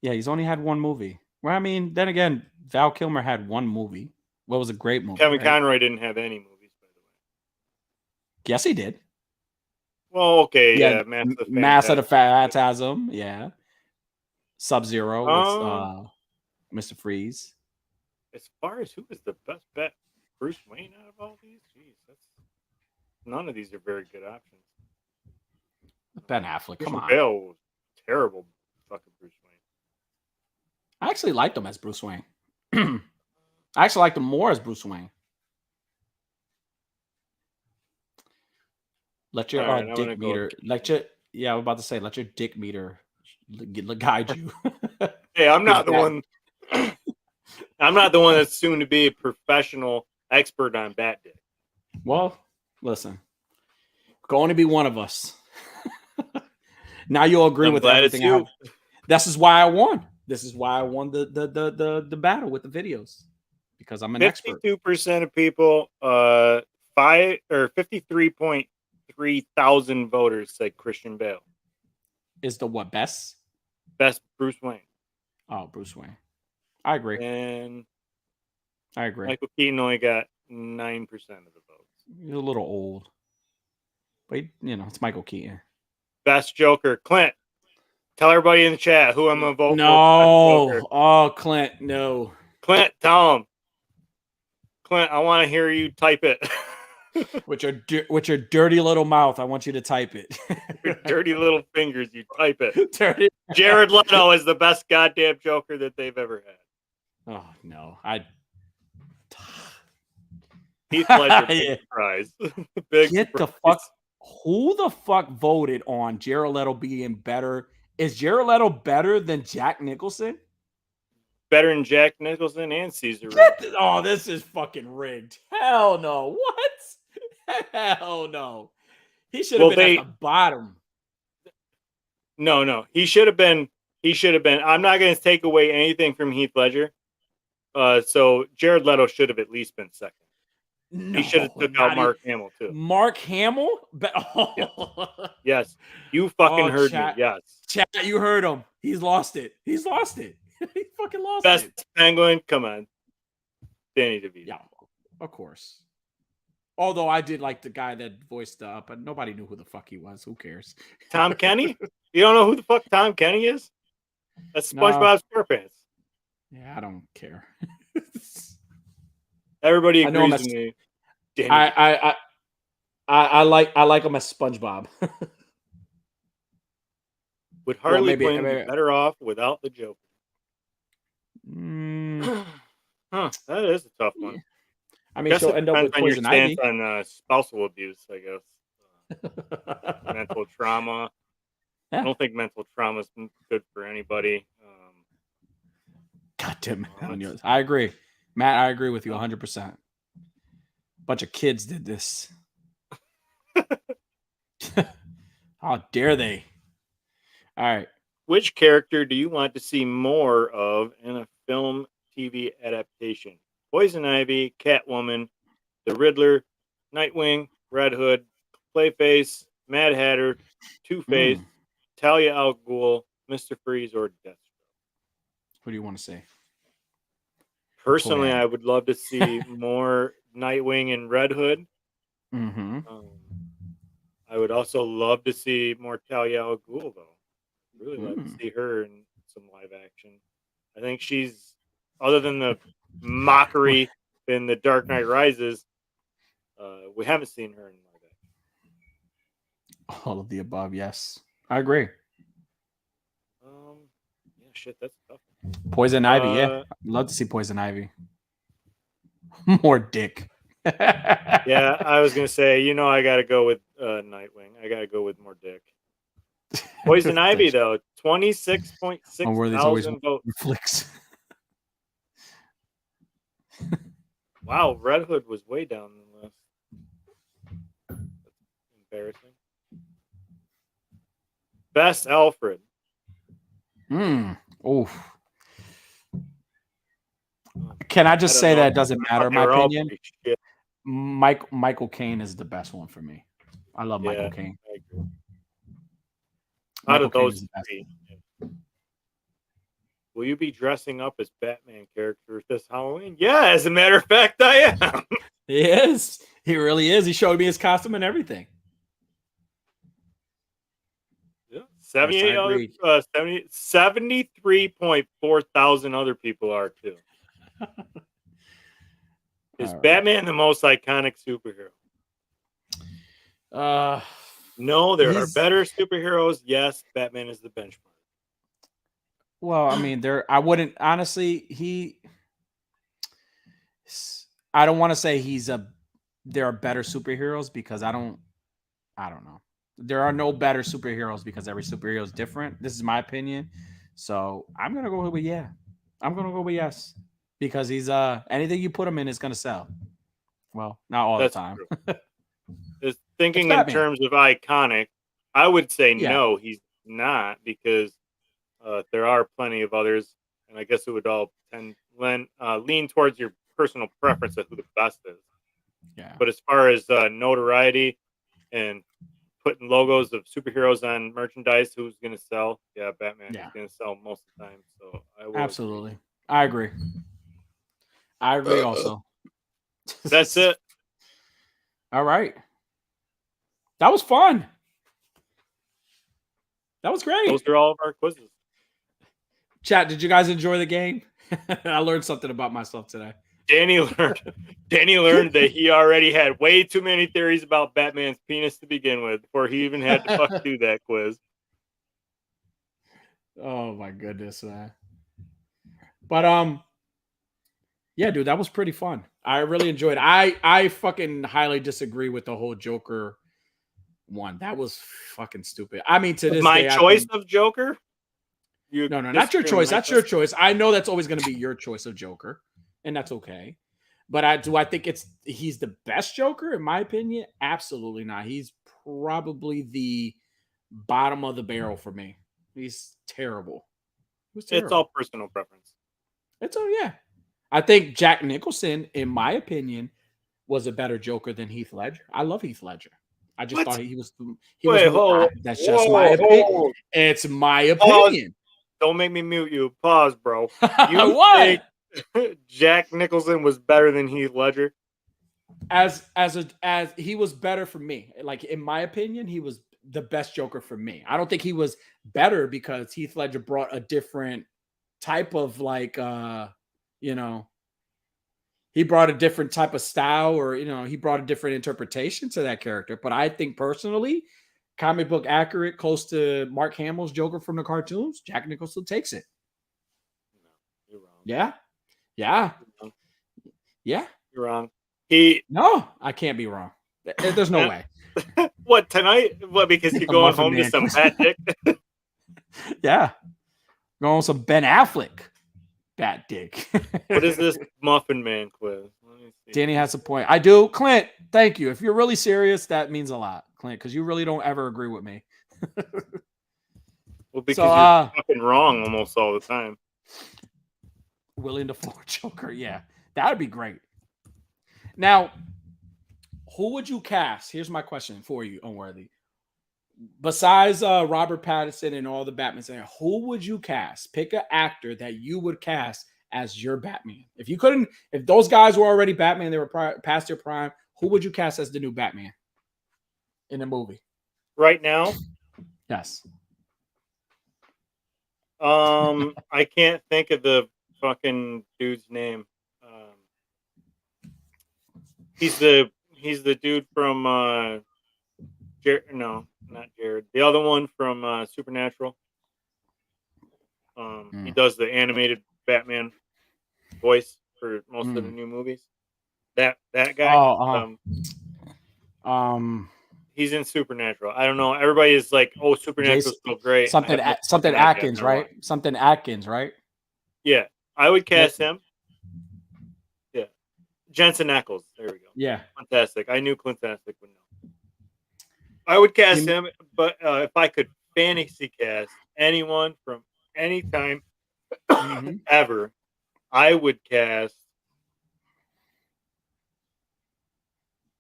yeah, he's only had one movie. Well, I mean, then again, Val Kilmer had one movie. What was a great movie? Kevin right? Conroy didn't have any movies, by the way. Yes, he did. Well, okay, Yeah, yeah, Mass of the Phantasm. Yeah, Sub-Zero with Mr. Freeze. As far as who is the best bet, Bruce Wayne out of all these, jeez, none of these are very good options. Ben Affleck, come on. Bale was terrible, fucking Bruce Wayne. I actually liked him as Bruce Wayne. I actually liked him more as Bruce Wayne. Let your dick meter. Yeah, I'm about to say, let your dick meter guide you. Hey, I'm not the one. I'm not the one that's soon to be a professional expert on bat dick. Well, listen, going to be one of us. Now you'll agree with everything. This is why I won. This is why I won the battle with the videos, because I'm an expert. 52% of people, 53.3 thousand voters said Christian Bale is the what best Bruce Wayne. Oh, Bruce Wayne. I agree. And I agree. Michael Keaton only got 9% of the votes. He's a little old, but it's Michael Keaton. Best Joker, Clint. Tell everybody in the chat who I'm gonna vote for. No, oh Clint, no. Clint, tell him. Clint, I want to hear you type it. With your dirty little mouth, I want you to type it. Your dirty little fingers, you type it. Dirty. Jared Leto is the best goddamn Joker that they've ever had. Oh no, Heath Ledger, big surprise. Big Get surprise. the fuck. Who the fuck voted on Jared Leto being better? Is Jared Leto better than Jack Nicholson? Better than Jack Nicholson and Caesar. Oh, this is fucking rigged. Hell no. What? Hell no. He should have been at the bottom. No. He should have been. I'm not going to take away anything from Heath Ledger. So Jared Leto should have at least been second. No, he should have took out Mark Hamill too. Mark Hamill? Yes. You fucking heard me. Yes. Chat, you heard him. He's lost it. He fucking lost it. Best Penguin? Come on. Danny DeVito. Yeah, of course. Although I did like the guy that voiced up, but nobody knew who the fuck he was. Who cares? Tom Kenny? You don't know who the fuck Tom Kenny is? That's SpongeBob SquarePants. Yeah, I don't care. Everybody agrees with me. I like him as SpongeBob. Would Harley Quinn be better off without the Joker? That is a tough one. I mean, she'll end up with Poison Ivy. On spousal abuse, I guess. Mental trauma. Yeah. I don't think mental trauma is good for anybody. God damn it. I agree. Matt, I agree with you 100%. Bunch of kids did this. How dare they? All right. Which character do you want to see more of in a film TV adaptation? Poison Ivy, Catwoman, the Riddler, Nightwing, Red Hood, Clayface, Mad Hatter, Two-Face, Talia al Ghul, Mr. Freeze, or Deathstroke. What do you want to say? Personally, I would love to see more Nightwing and Red Hood. I would also love to see more Talia al Ghul, though. Really love to see her in some live action. I think she's, other than the mockery in The Dark Knight Rises, we haven't seen her in live action. All of the above, yes. I agree. Yeah, shit, that's tough. Poison Ivy, yeah. I'd love to see Poison Ivy. More dick. Yeah, I was going to say, I got to go with Nightwing. I got to go with more dick. Poison Ivy, though, 26.6 thousand votes. Flicks. Wow, Red Hood was way down the list. That's embarrassing. Best Alfred. Oof. Can I just say that it doesn't matter in my opinion? Michael Caine is the best one for me. I love Michael Caine. I agree. Out of those three, will you be dressing up as Batman characters this Halloween? Yeah, as a matter of fact, I am. He is. He really is. He showed me his costume and everything. Yeah. 73.4 thousand other people are too. Is Batman the most iconic superhero? No, there are better superheroes. Yes, Batman is the benchmark. Well, I mean, I wouldn't honestly. I don't want to say there are better superheroes because I don't know. There are no better superheroes because every superhero is different. This is my opinion. So I'm gonna go with yeah. I'm gonna go with yes. Because he's anything you put him in is gonna sell. Well, not all the time. Just thinking in terms of iconic, I would say no, he's not, because there are plenty of others, and I guess it would all lean towards your personal preference of who the best is. Yeah. But as far as notoriety and putting logos of superheroes on merchandise, who's going to sell? Yeah, Batman is going to sell most of the time. So I will absolutely agree. I agree. I agree also. That's it. All right. That was fun. That was great. Those are all of our quizzes. Chat, did you guys enjoy the game? I learned something about myself today. Danny learned that he already had way too many theories about Batman's penis to begin with before he even had to fuck do that quiz. Oh my goodness, man. But yeah, dude, that was pretty fun. I really enjoyed it. I fucking highly disagree with the whole Joker one. That was fucking stupid. I mean, to this my day, choice of Joker? No, not your choice. That's your choice. I know that's always going to be your choice of Joker, and that's okay. But I think he's the best Joker in my opinion? Absolutely not. He's probably the bottom of the barrel for me. He's terrible. It's all personal preference. It's all I think Jack Nicholson, in my opinion, was a better Joker than Heath Ledger. I love Heath Ledger. I just thought he was. That's just my opinion. It's my opinion. Don't make me mute you. Pause, bro. What? Think Jack Nicholson was better than Heath Ledger? As he was better for me. Like, in my opinion, he was the best Joker for me. I don't think he was better because Heath Ledger brought a different type of he brought a different type of style, or he brought a different interpretation to that character. But I think personally, comic book accurate, close to Mark Hamill's Joker from the cartoons, Jack Nicholson takes it. No, you're wrong. Yeah. You're wrong. No, I can't be wrong. There's no way. What, tonight? What, because you're going home to some bad dick? Yeah. Going on some Ben Affleck bad dick. What is this Muffin Man quiz? Danny has a point. I do. Clint, thank you. If you're really serious, that means a lot, Clint, because you really don't ever agree with me. Well, because you're fucking wrong almost all the time. Willing to forward Joker, yeah. That'd be great. Now, who would you cast? Here's my question for you, Unworthy. Besides Robert Pattinson and all the Batmans, who would you cast? Pick an actor that you would cast as your Batman. If you couldn't, if those guys were already Batman, they were past their prime. Who would you cast as the new Batman in the movie? Right now, Yes. I can't think of the fucking dude's name. He's the dude from no, not Jared. The other one from Supernatural. He does the animated Batman voice for most of the new movies. That guy. He's in Supernatural. I don't know. Everybody is like, "Oh, Supernatural's so great." Something Atkins, right? Something Atkins, right? Yeah, I would cast him. Yeah, Jensen Ackles. There we go. Yeah, fantastic. I knew Clintastic would know. I would cast him, but if I could fantasy cast anyone from any time ever, I would cast.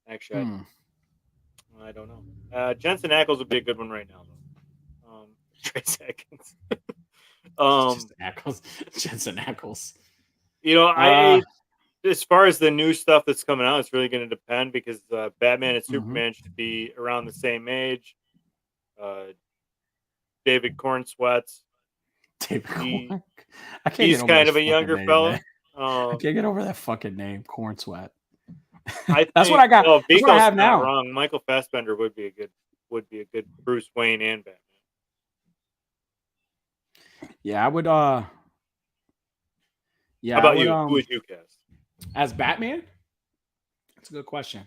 Actually, I don't know. Jensen Ackles would be a good one right now, though. Trace Atkins. Jensen Ackles. You know, as far as the new stuff that's coming out, it's really going to depend because Batman and Superman should be around the same age. David Cornsweats. He's kind of a younger fella. I can't get over that fucking name, Cornsweat. That's what I got. Well, that's what I have now. Wrong. Michael Fassbender would be a good Bruce Wayne and Batman. Yeah, I would. Yeah. How about you? Who would you cast as Batman? That's a good question.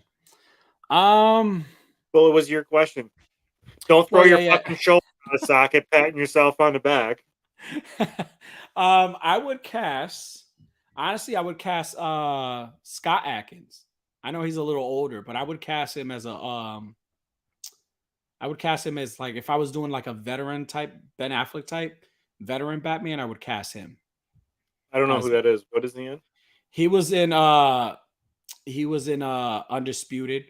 Well, it was your question. Don't throw your fucking shoulder in the socket, patting yourself on the back. I would cast. Honestly, I would cast Scott Adkins. I know he's a little older, but I would cast him as I would cast him as like if I was doing like a veteran type Ben Affleck type veteran Batman, I would cast him. I don't know who that is. What is he in? He was in Undisputed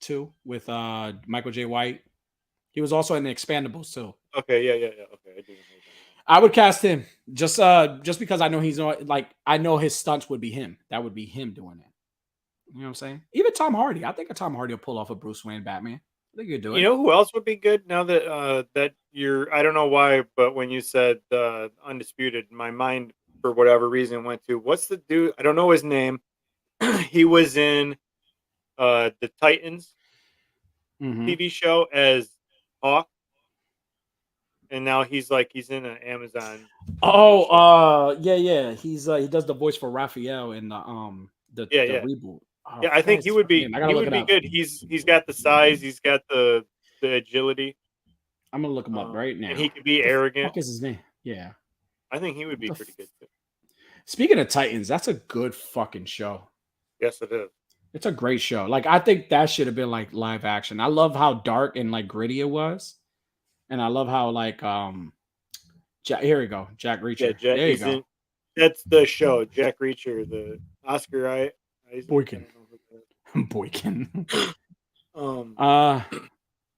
2 with Michael J. White. He was also in the Expendables too. Okay, yeah. Okay, I would cast him just because I know he's like I know his stunts would be him. That would be him doing it. You know what I'm saying? Even Tom Hardy. I think Tom Hardy will pull off a Bruce Wayne Batman. I think he'd do it. You know who else would be good now that that you're I don't know why, but when you said Undisputed, my mind for whatever reason went to what's the dude? I don't know his name. He was in the Titans TV show as Hawk. And now he's in an Amazon. Yeah. He does the voice for Raphael in the reboot. Oh, yeah, I think he would be good. He's got the size, he's got the agility. I'm gonna look him up right now. And he could be arrogant. What is his name? Yeah. I think he would be pretty good too. Speaking of Titans, that's a good fucking show. Yes, it is. It's a great show. Like I think that should have been like live action. I love how dark and like gritty it was. And I love how like here we go, Jack Reacher. Yeah, there you go. That's the show, Jack Reacher, the Oscar Boykin.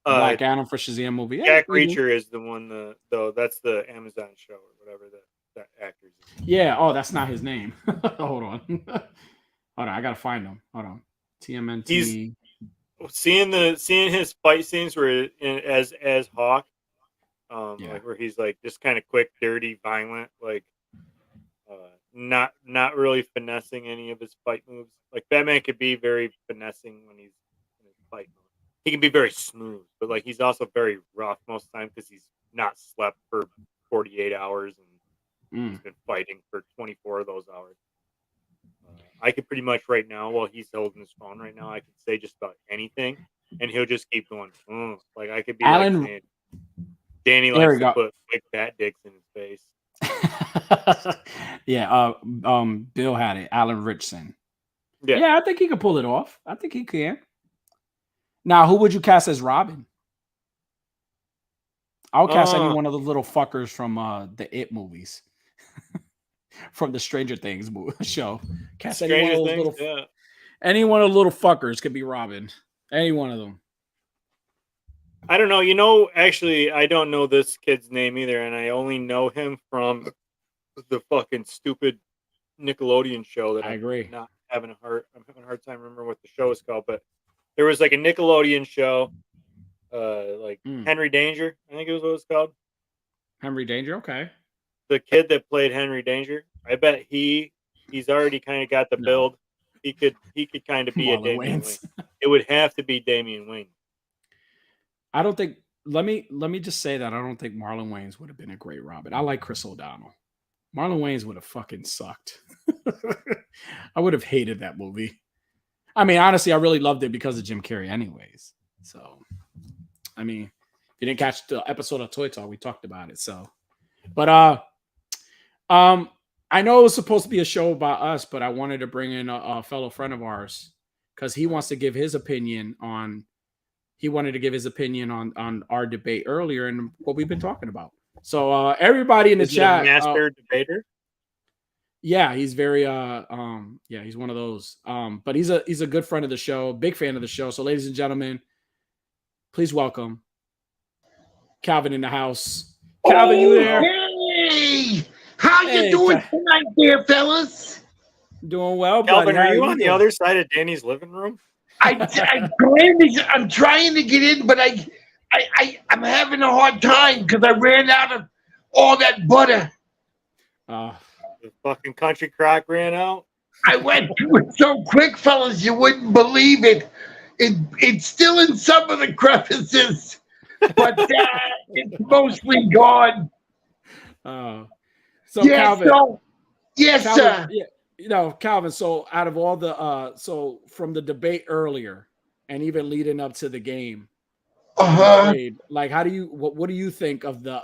Black Adam for Shazam movie. Yeah, Jack Reacher is the one though. That's the Amazon show or whatever that actor's in. Yeah. Oh, that's not his name. Hold on. Hold on. I gotta find him. Hold on. TMNT. Seeing his fight scenes where as Hawk. Like where he's like just kind of quick, dirty, violent, like not really finessing any of his fight moves. Like Batman could be very finessing when he's in his fight mode. He can be very smooth, but like he's also very rough most of the time because he's not slept for 48 hours and he's been fighting for 24 of those hours. I could pretty much right now, while he's holding his phone right now, I could say just about anything, and he'll just keep going. Like I could be like saying, Danny likes to put big fat dicks in his face. Yeah, Bill had it. Alan Richson. Yeah, I think he could pull it off. I think he can. Now, who would you cast as Robin? I would cast any one of the little fuckers from the It movies. from the Stranger Things show. Cast Stranger Things, yeah. any one of the little fuckers could be Robin. Any one of them. I don't know. Actually, I don't know this kid's name either, and I only know him from the fucking stupid Nickelodeon show that I agree. I'm having a hard time remembering what the show is called, but there was like a Nickelodeon show, Henry Danger, I think it was what it was called. Henry Danger, okay. The kid that played Henry Danger, I bet he's already kind of got the build. He could kind of be Marlon a Damian Wayne. It would have to be Damian Wayne. I don't think. Let me just say that I don't think Marlon Wayans would have been a great Robin. I like Chris O'Donnell. Marlon Wayans would have fucking sucked. I would have hated that movie. I mean, honestly, I really loved it because of Jim Carrey, anyways. So, I mean, if you didn't catch the episode of Toy Talk, we talked about it. So, but I know it was supposed to be a show about us, but I wanted to bring in a fellow friend of ours because he wants to give his opinion on. He wanted to give his opinion on our debate earlier and what we've been talking about. So everybody in the chat, master debater. Yeah, he's very he's one of those. But he's a good friend of the show, big fan of the show. So, ladies and gentlemen, please welcome Calvin in the house. Calvin, you there? Hey, how you doing tonight, there, fellas? Doing well, Calvin. buddy. Are you on the other side of Danny's living room? I'm trying to get in, but I'm having a hard time because I ran out of all that butter. The fucking country crock ran out. I went through it so quick, fellas, you wouldn't believe it. It's still in some of the crevices, but it's mostly gone. So yeah, Calvin. Yes, Calvin, sir. Yeah. Calvin, so out of all the so from the debate earlier and even leading up to the game, like how do you what do you think of the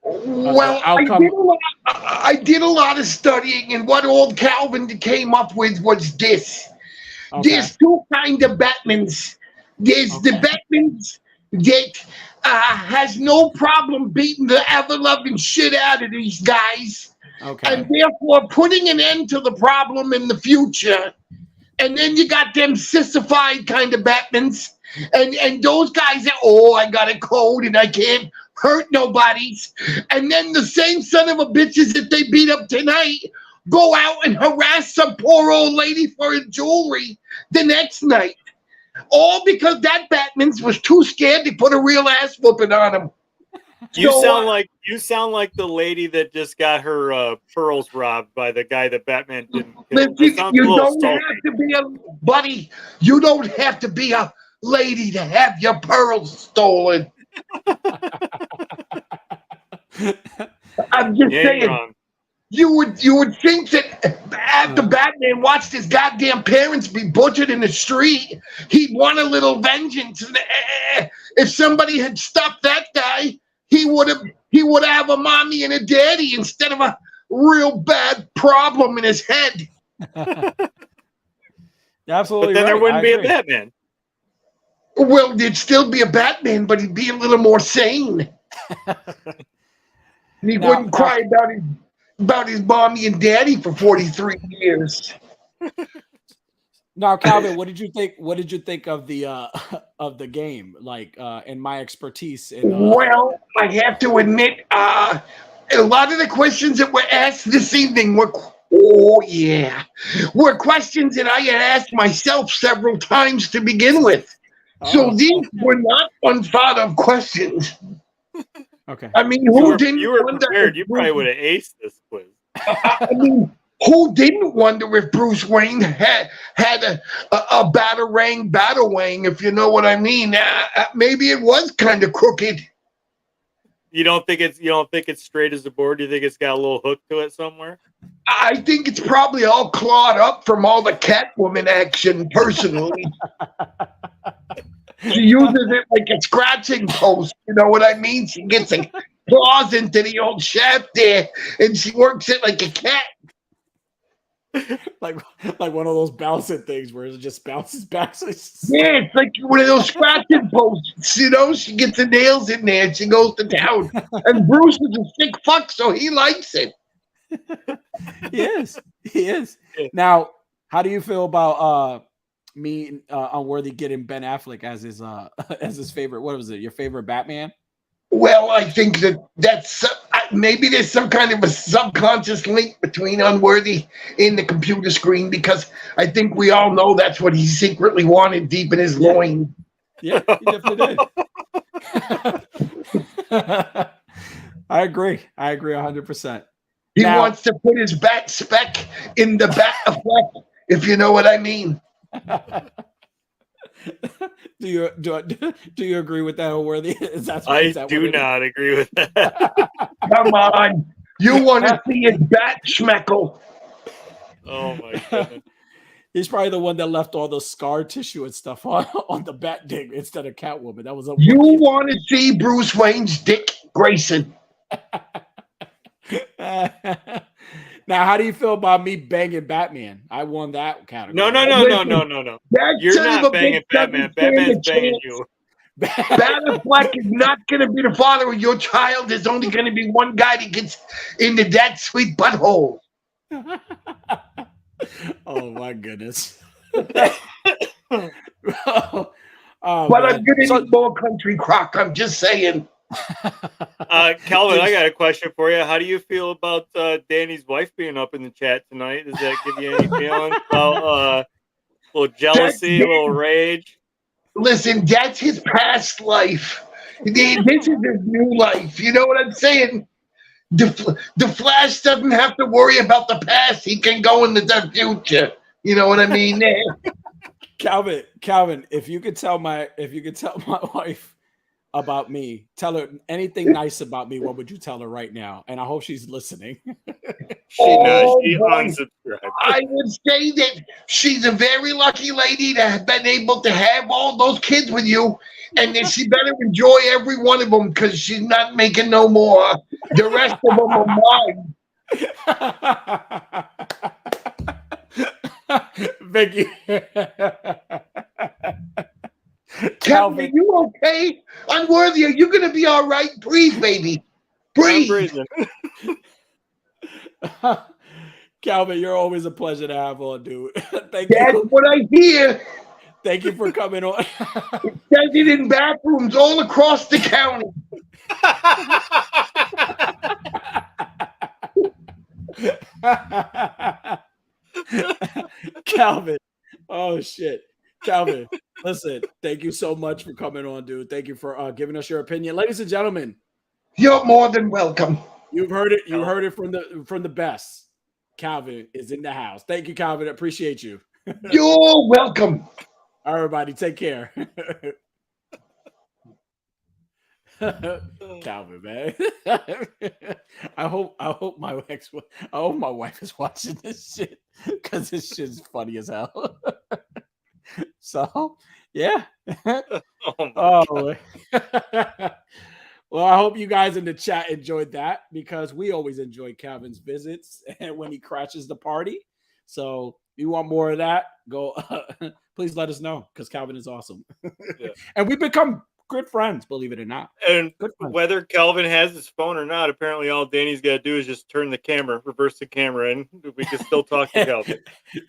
outcome? I did a lot of studying, and what old Calvin came up with was this. Okay. There's two kind of Batmans. There's the Batmans that has no problem beating the ever-loving shit out of these guys. Okay. And therefore putting an end to the problem in the future. And then you got them sissified kind of Batmans. And those guys are, I got a code and I can't hurt nobody's. And then the same son of a bitches that they beat up tonight go out and harass some poor old lady for her jewelry the next night. All because that Batman's was too scared to put a real ass whooping on him. You sound like the lady that just got her pearls robbed by the guy that Batman didn't kill. You don't have to be a buddy. You don't have to be a lady to have your pearls stolen. I'm just saying. You would think that after Batman watched his goddamn parents be butchered in the street, he'd want a little vengeance. If somebody had stopped that guy, he would have a mommy and a daddy instead of a real bad problem in his head. Absolutely. But then there wouldn't be a Batman. Well, there'd still be a Batman, but he'd be a little more sane. He wouldn't cry about his mommy and daddy for 43 years. Now, Calvin, what did you think? What did you think of the game? Like, in my expertise. Well, I have to admit, a lot of the questions that were asked this evening were questions that I had asked myself several times to begin with. So these were not unthought of questions. Okay. I mean, you were prepared. You probably would have aced this quiz. I mean, who didn't wonder if Bruce Wayne had a batarang, if you know what I mean? Maybe it was kind of crooked. You don't think it's straight as a board? Do you think it's got a little hook to it somewhere? I think it's probably all clawed up from all the Catwoman action, personally. She uses it like a scratching post, you know what I mean? She gets a claws into the old shaft there, and she works it like a cat. like one of those bouncing things where it just bounces back. Yeah, it's like one of those scratching posts, you know? She gets the nails in there and she goes to town. And Bruce is a sick fuck, so he likes it. He is. He is. Now, how do you feel about me Unworthy getting Ben Affleck as his as his favorite? What was it? Your favorite Batman? Well, I think that's maybe there's some kind of a subconscious link between Unworthy and the computer screen, because I think we all know that's what he secretly wanted deep in his loins. Yeah, he definitely did. I agree. I agree 100%. He wants to put his bat speck in the bat effect, if you know what I mean. Do you agree with that, Unworthy? I do not agree with that. Come on. You want to see his bat schmeckle. Oh my goodness. He's probably the one that left all the scar tissue and stuff on the bat dig instead of Catwoman. That was a You want to see Bruce Wayne's Dick Grayson. Now, how do you feel about me banging Batman? I won that category. No. You're not banging Batman. Batman's banging you. Affleck is not going to be the father of your child. There's only going to be one guy that gets into that sweet butthole. Oh my goodness. But I'm going to need more country crock. I'm just saying. Calvin, I got a question for you. How do you feel about Danny's wife being up in the chat tonight? Does that give you any feelings about a little jealousy, a little rage? Listen, that's his past life. This is his new life. You know what I'm saying? The Flash doesn't have to worry about the past. He can go into the future. You know what I mean? Calvin, if you could tell my wife about me, tell her anything nice about me, what would you tell her right now? And I hope she's listening. She unsubscribed. I would say that she's a very lucky lady to have been able to have all those kids with you, and that she better enjoy every one of them, because she's not making no more. The rest of them are mine. Vicky. Calvin, are you okay? Unworthy, are you going to be all right? Breathe, baby. Breathe. Calvin, you're always a pleasure to have on, dude. Thank That's you. what I hear. Thank you for coming on. It says it in bathrooms all across the county. Calvin. Oh, shit. Calvin, listen, thank you so much for coming on, dude. Thank you for giving us your opinion. Ladies and gentlemen, you're more than welcome. You've heard it. You heard it from the best. Calvin is in the house. Thank you, Calvin. I appreciate you. You're welcome. Everybody, take care. Calvin, man. I hope my wife is watching this shit, because this shit's funny as hell. So, yeah. Oh. Well, I hope you guys in the chat enjoyed that, because we always enjoy Calvin's visits and when he crashes the party. So, if you want more of that, go. Please let us know, because Calvin is awesome. Yeah. And we've become good friends, believe it or not. And whether Calvin has his phone or not, apparently all Danny's got to do is just turn the camera, reverse the camera, and we can still talk to Calvin.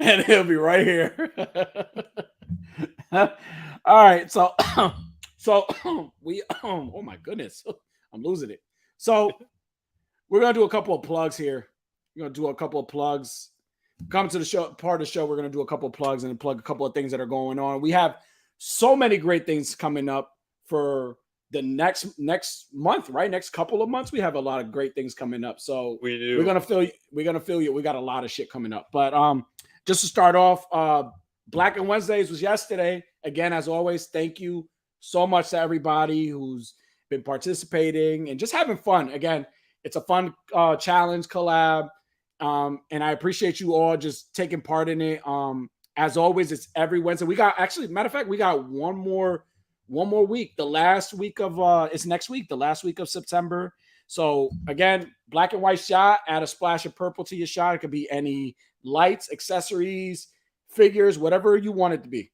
And he'll be right here. All right. So we, oh my goodness, I'm losing it. So we're going to do a couple of plugs here. We're going to do a couple of plugs. Come to the show, part of the show. We're going to do a couple of plugs and plug a couple of things that are going on. We have so many great things coming up for the next month, right? Next couple of months, we have a lot of great things coming up. So we do. We're gonna feel you. We got a lot of shit coming up. But just to start off, Black and Wednesdays was yesterday. Again, as always, thank you so much to everybody who's been participating and just having fun. Again, it's a fun challenge collab, and I appreciate you all just taking part in it. As always, it's every Wednesday. We got matter of fact, we got one more week. The last week of it's next week, the last week of September. So again, black and white shot, add a splash of purple to your shot. It could be any lights, accessories, figures, whatever you want it to be.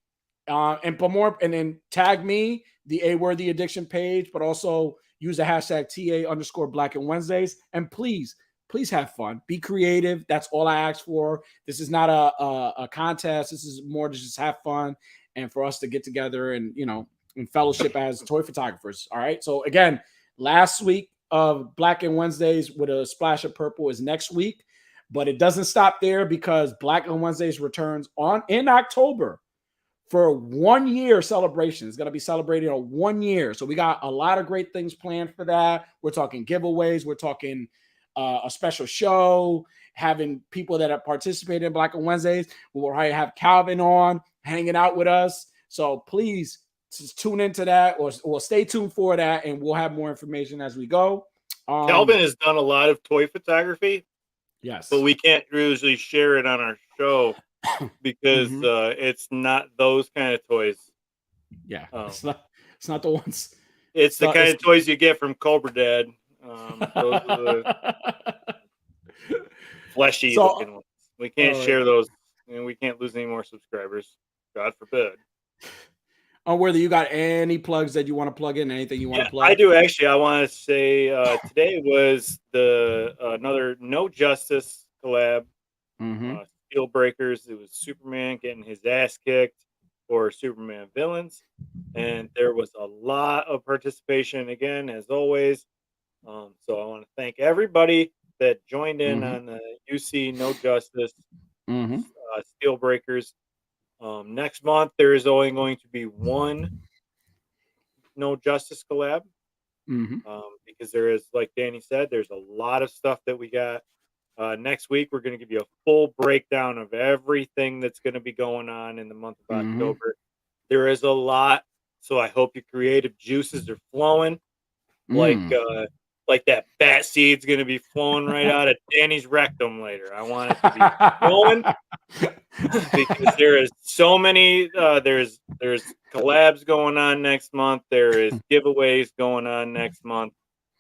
And then tag me, the A Worthy Addiction page, but also use the hashtag TA_Black and Wednesdays. And please please have fun, be creative. That's all I ask for. This is not a contest. This is more to just have fun and for us to get together and, in fellowship as toy photographers. All right. So again, last week of Black and Wednesdays with a splash of purple is next week, but it doesn't stop there because Black and Wednesdays returns in October for 1 year celebration. It's going to be celebrating on 1 year. So we got a lot of great things planned for that. We're talking giveaways. We're talking a special show, having people that have participated in Black and Wednesdays. We will have Calvin on hanging out with us. So please just tune into that or stay tuned for that. And we'll have more information as we go. Calvin has done a lot of toy photography. Yes. But we can't usually share it on our show because it's not those kind of toys. Yeah, it's not the ones. It's the kind of toys you get from Cobra Dad. Those are the fleshy looking ones. We can't share those, and we can't lose any more subscribers. God forbid. Unworthy, you got any plugs that you want to plug in? Anything you want to plug? I do actually. I want to say today was another No Justice collab. Steel Breakers. It was Superman getting his ass kicked for Superman villains, and there was a lot of participation again, as always. So I want to thank everybody that joined in on the UC No Justice Steel Breakers. Next month there is only going to be one No Justice collab because there is, like Danny said, there's a lot of stuff that we got. Next week we're going to give you a full breakdown of everything that's going to be going on in the month of October. There is a lot, so I hope your creative juices are flowing like that bat seed's going to be flowing right out of Danny's rectum later. I want it to be flowing because there is so many. There's collabs going on next month. There is giveaways going on next month.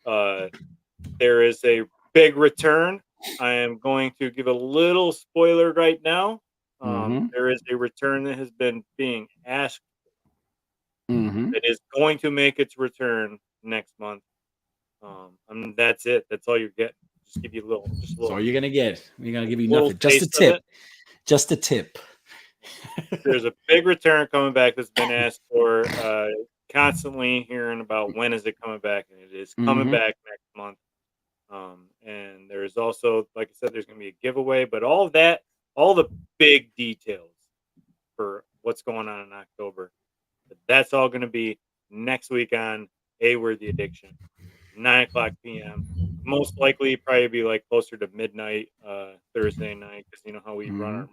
There is a big return. I am going to give a little spoiler right now. There is a return that has been being asked that is going to make its return next month. That's it. That's all you're getting. Just give you a little. That's all you're gonna get. We're gonna give you nothing. Just a tip. Just a tip. There's a big return coming back that's been asked for. Constantly hearing about when is it coming back, and it is coming back next month. And there's also, like I said, there's going to be a giveaway, but all the big details for what's going on in October, that's all going to be next week on A Worthy Addiction, 9:00 p.m. Most likely, probably be like closer to midnight Thursday night because you know how we run our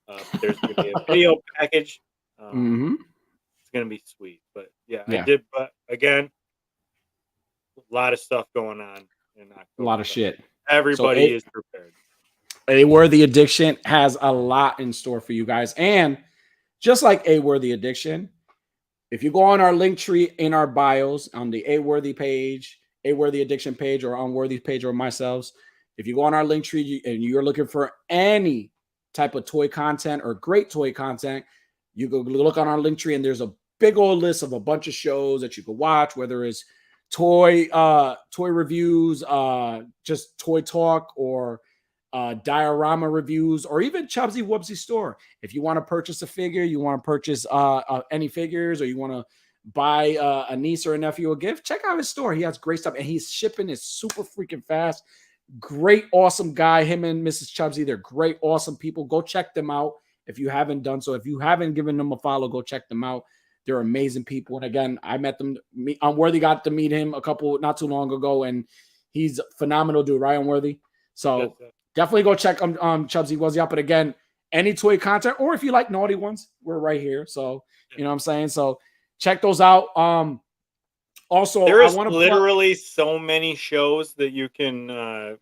mouth. There's going to be a video package. It's going to be sweet, but I did. But again, a lot of stuff going on. A lot of shit. Everybody is prepared. A Worthy Addiction has a lot in store for you guys. And just like A Worthy Addiction, if you go on our link tree in our bios on the A Worthy page, A Worthy Addiction page, or Unworthy page, or myself, if you go on our link tree and you're looking for any type of toy content or great toy content, you go look on our link tree and there's a big old list of a bunch of shows that you can watch, whether it's toy reviews, just toy talk, or diorama reviews, or even Chubsy Wubsy store. If you want to purchase a figure, you want to purchase any figures, or you want to buy a niece or a nephew a gift, check out his store. He has great stuff, and he's shipping is super freaking fast. Great, awesome guy. Him and Mrs. Chubsy, they're great, awesome people. Go check them out if you haven't done so. If you haven't given them a follow, go check them out. They're amazing people. And again, I met them. Unworthy got to meet him not too long ago, and he's a phenomenal dude, right, Unworthy? So definitely go check Chubsy Wubsy out. But again, any toy content, or if you like naughty ones, we're right here. So you know what I'm saying? So check those out. Also, there's literally so many shows that you can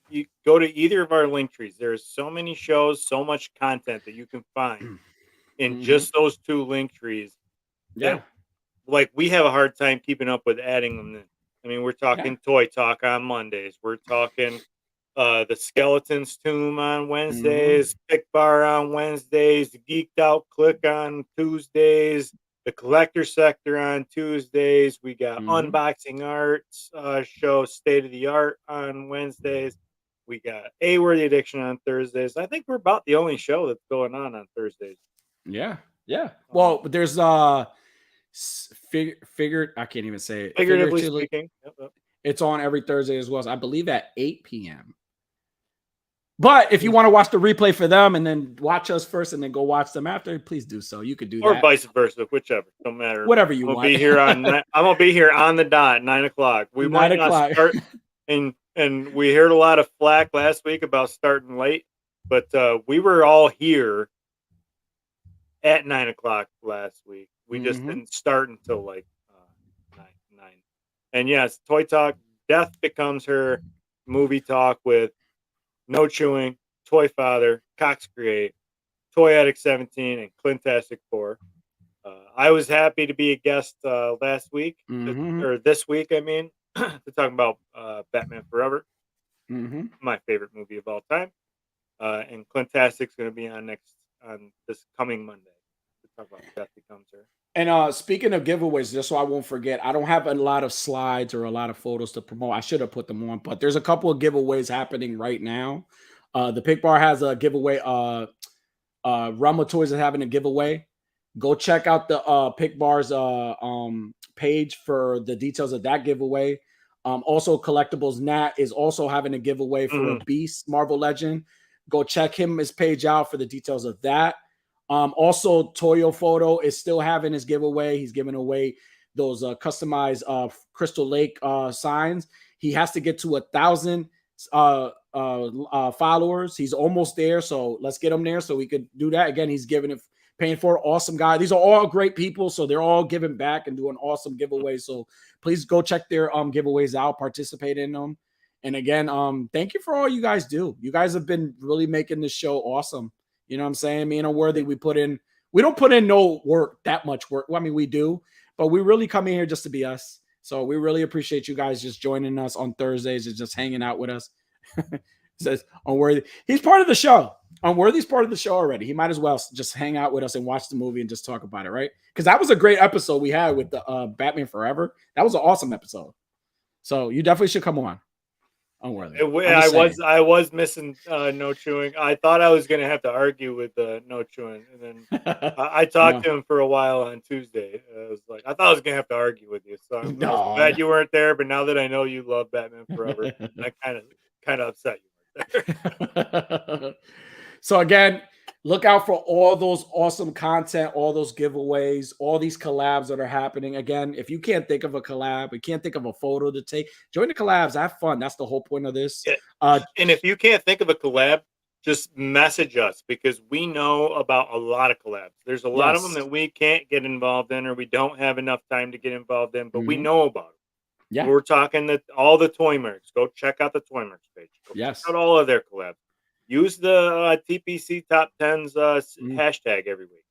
you go to either of our link trees. There's so many shows, so much content that you can find in just those two link trees. Yeah, like we have a hard time keeping up with adding them in. I mean, we're talking Toy Talk on Mondays. We're talking the Skeleton's Tomb on Wednesdays, Pick Bar on Wednesdays, the Geeked Out Click on Tuesdays, the Collector Sector on Tuesdays. We got Unboxing Arts show, State of the Art on Wednesdays. We got A Worthy Addiction on Thursdays. I think we're about the only show that's going on Thursdays. Yeah. Well, there's figured. I can't even say it. Figuratively speaking, it's on every Thursday as well. So I believe at 8 p.m. But if you want to watch the replay for them and then watch us first and then go watch them after, please do so. You could do or that. Or vice versa, whichever. Don't matter. Whatever you want. I'm going to be here on the dot, 9 o'clock. We might not start. And we heard a lot of flack last week about starting late. But we were all here at 9 o'clock last week. We just didn't start until like 9. And yes, Toy Talk, Death Becomes Her, movie talk with No Chewing, Toy Father, Cox Create, Toy Addict 17, and Clintastic 4. I was happy to be a guest last week, or this week, I mean, to talk about Batman Forever, my favorite movie of all time. And Clintastic's going to be on this coming Monday to talk about Death Becomes Her. And speaking of giveaways, just so I won't forget, I don't have a lot of slides or a lot of photos to promote. I should have put them on, but there's a couple of giveaways happening right now. The Pick Bar has a giveaway. Realm of Toys is having a giveaway. Go check out the Pick Bar's page for the details of that giveaway. Also, Collectibles Nat is also having a giveaway for a Beast Marvel Legend. Go check his page out for the details of that. Also, Toyo Photo is still having his giveaway. He's giving away those customized Crystal Lake signs. He has to get to 1,000 followers. He's almost there, so let's get him there so we could do that. Again, he's paying for it. Awesome guy. These are all great people, so they're all giving back and doing awesome giveaways. So please go check their giveaways out, participate in them. And again, thank you for all you guys do. You guys have been really making this show awesome. You know what I'm saying? Me and Unworthy, we don't put in no work, that much work. Well, I mean, we do, but we really come in here just to be us. So we really appreciate you guys just joining us on Thursdays and just hanging out with us. Says Unworthy. He's part of the show. Unworthy's part of the show already. He might as well just hang out with us and watch the movie and just talk about it, right? Because that was a great episode we had with the Batman Forever. That was an awesome episode. So you definitely should come on. Unworthy. I was missing No Chewing. I thought I was going to have to argue with No Chewing, and then I talked to him for a while on Tuesday. I thought I was going to have to argue with you. So I'm glad you weren't there. But now that I know you love Batman Forever, I kind of upset you. So again, look out for all those awesome content, all those giveaways, all these collabs that are happening. Again, if you can't think of a collab, you can't think of a photo to take, join the collabs. Have fun. That's the whole point of this. Yeah. And if you can't think of a collab, just message us because we know about a lot of collabs. There's a lot of them that we can't get involved in or we don't have enough time to get involved in, but we know about them. Yeah. We're talking all the toy mercs. Go check out the toy mercs page. Go check out all of their collabs. Use the TPC Top 10s hashtag every week.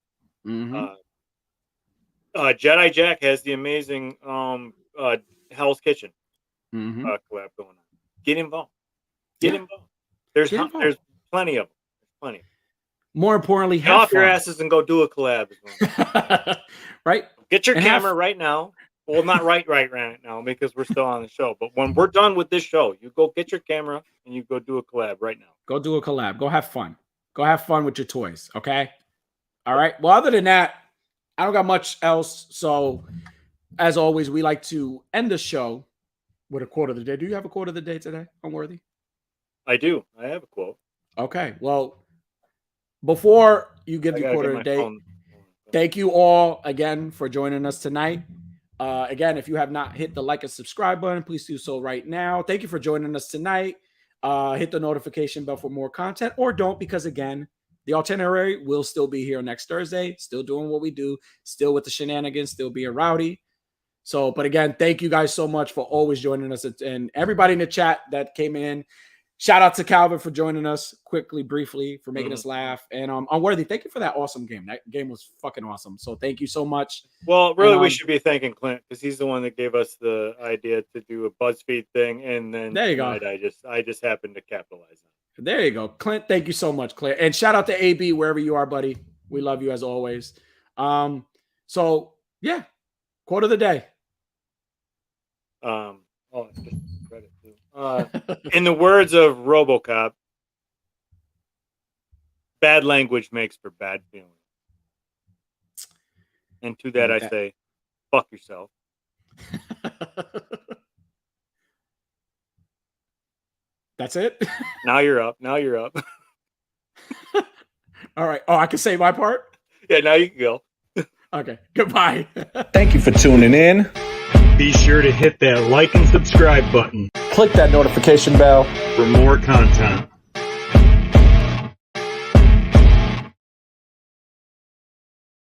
Jedi Jack has the amazing Hell's Kitchen collab going on. Get involved. Get involved. There's plenty of them. There's plenty. More importantly, get off your asses and go do a collab. Right? Get your camera right now. Well, not right now because we're still on the show. But when we're done with this show, you go get your camera and you go do a collab right now. Go do a collab. Go have fun. Go have fun with your toys. Okay. All right. Well, other than that, I don't got much else. So, as always, we like to end the show with a quote of the day. Do you have a quote of the day today, Unworthy? I do. I have a quote. Okay. Well, before you give the quote of the day, thank you all again for joining us tonight. Again, if you have not hit the like and subscribe button, please do so right now. Thank you for joining us tonight. Hit the notification bell for more content or don't, because again, the itinerary will still be here next Thursday, still doing what we do, still with the shenanigans, still being rowdy. So, but again, thank you guys so much for always joining us and everybody in the chat that came in. Shout out to Calvin for joining us briefly, for making us laugh. And Unworthy, thank you for that awesome game. That game was fucking awesome. So thank you so much. Well, really, we should be thanking Clint because he's the one that gave us the idea to do a BuzzFeed thing. And then there you go. I just happened to capitalize on it. There you go. Clint, thank you so much, Clint. And shout out to AB, wherever you are, buddy. We love you as always. So yeah, quote of the day. Just credit too. In the words of RoboCop, bad language makes for bad feelings. And to that I say, fuck yourself. That's it? Now you're up. All right. Oh, I can say my part? Yeah, now you can go. Okay. Goodbye. Thank you for tuning in. Be sure to hit that like and subscribe button Click that notification bell. for more content.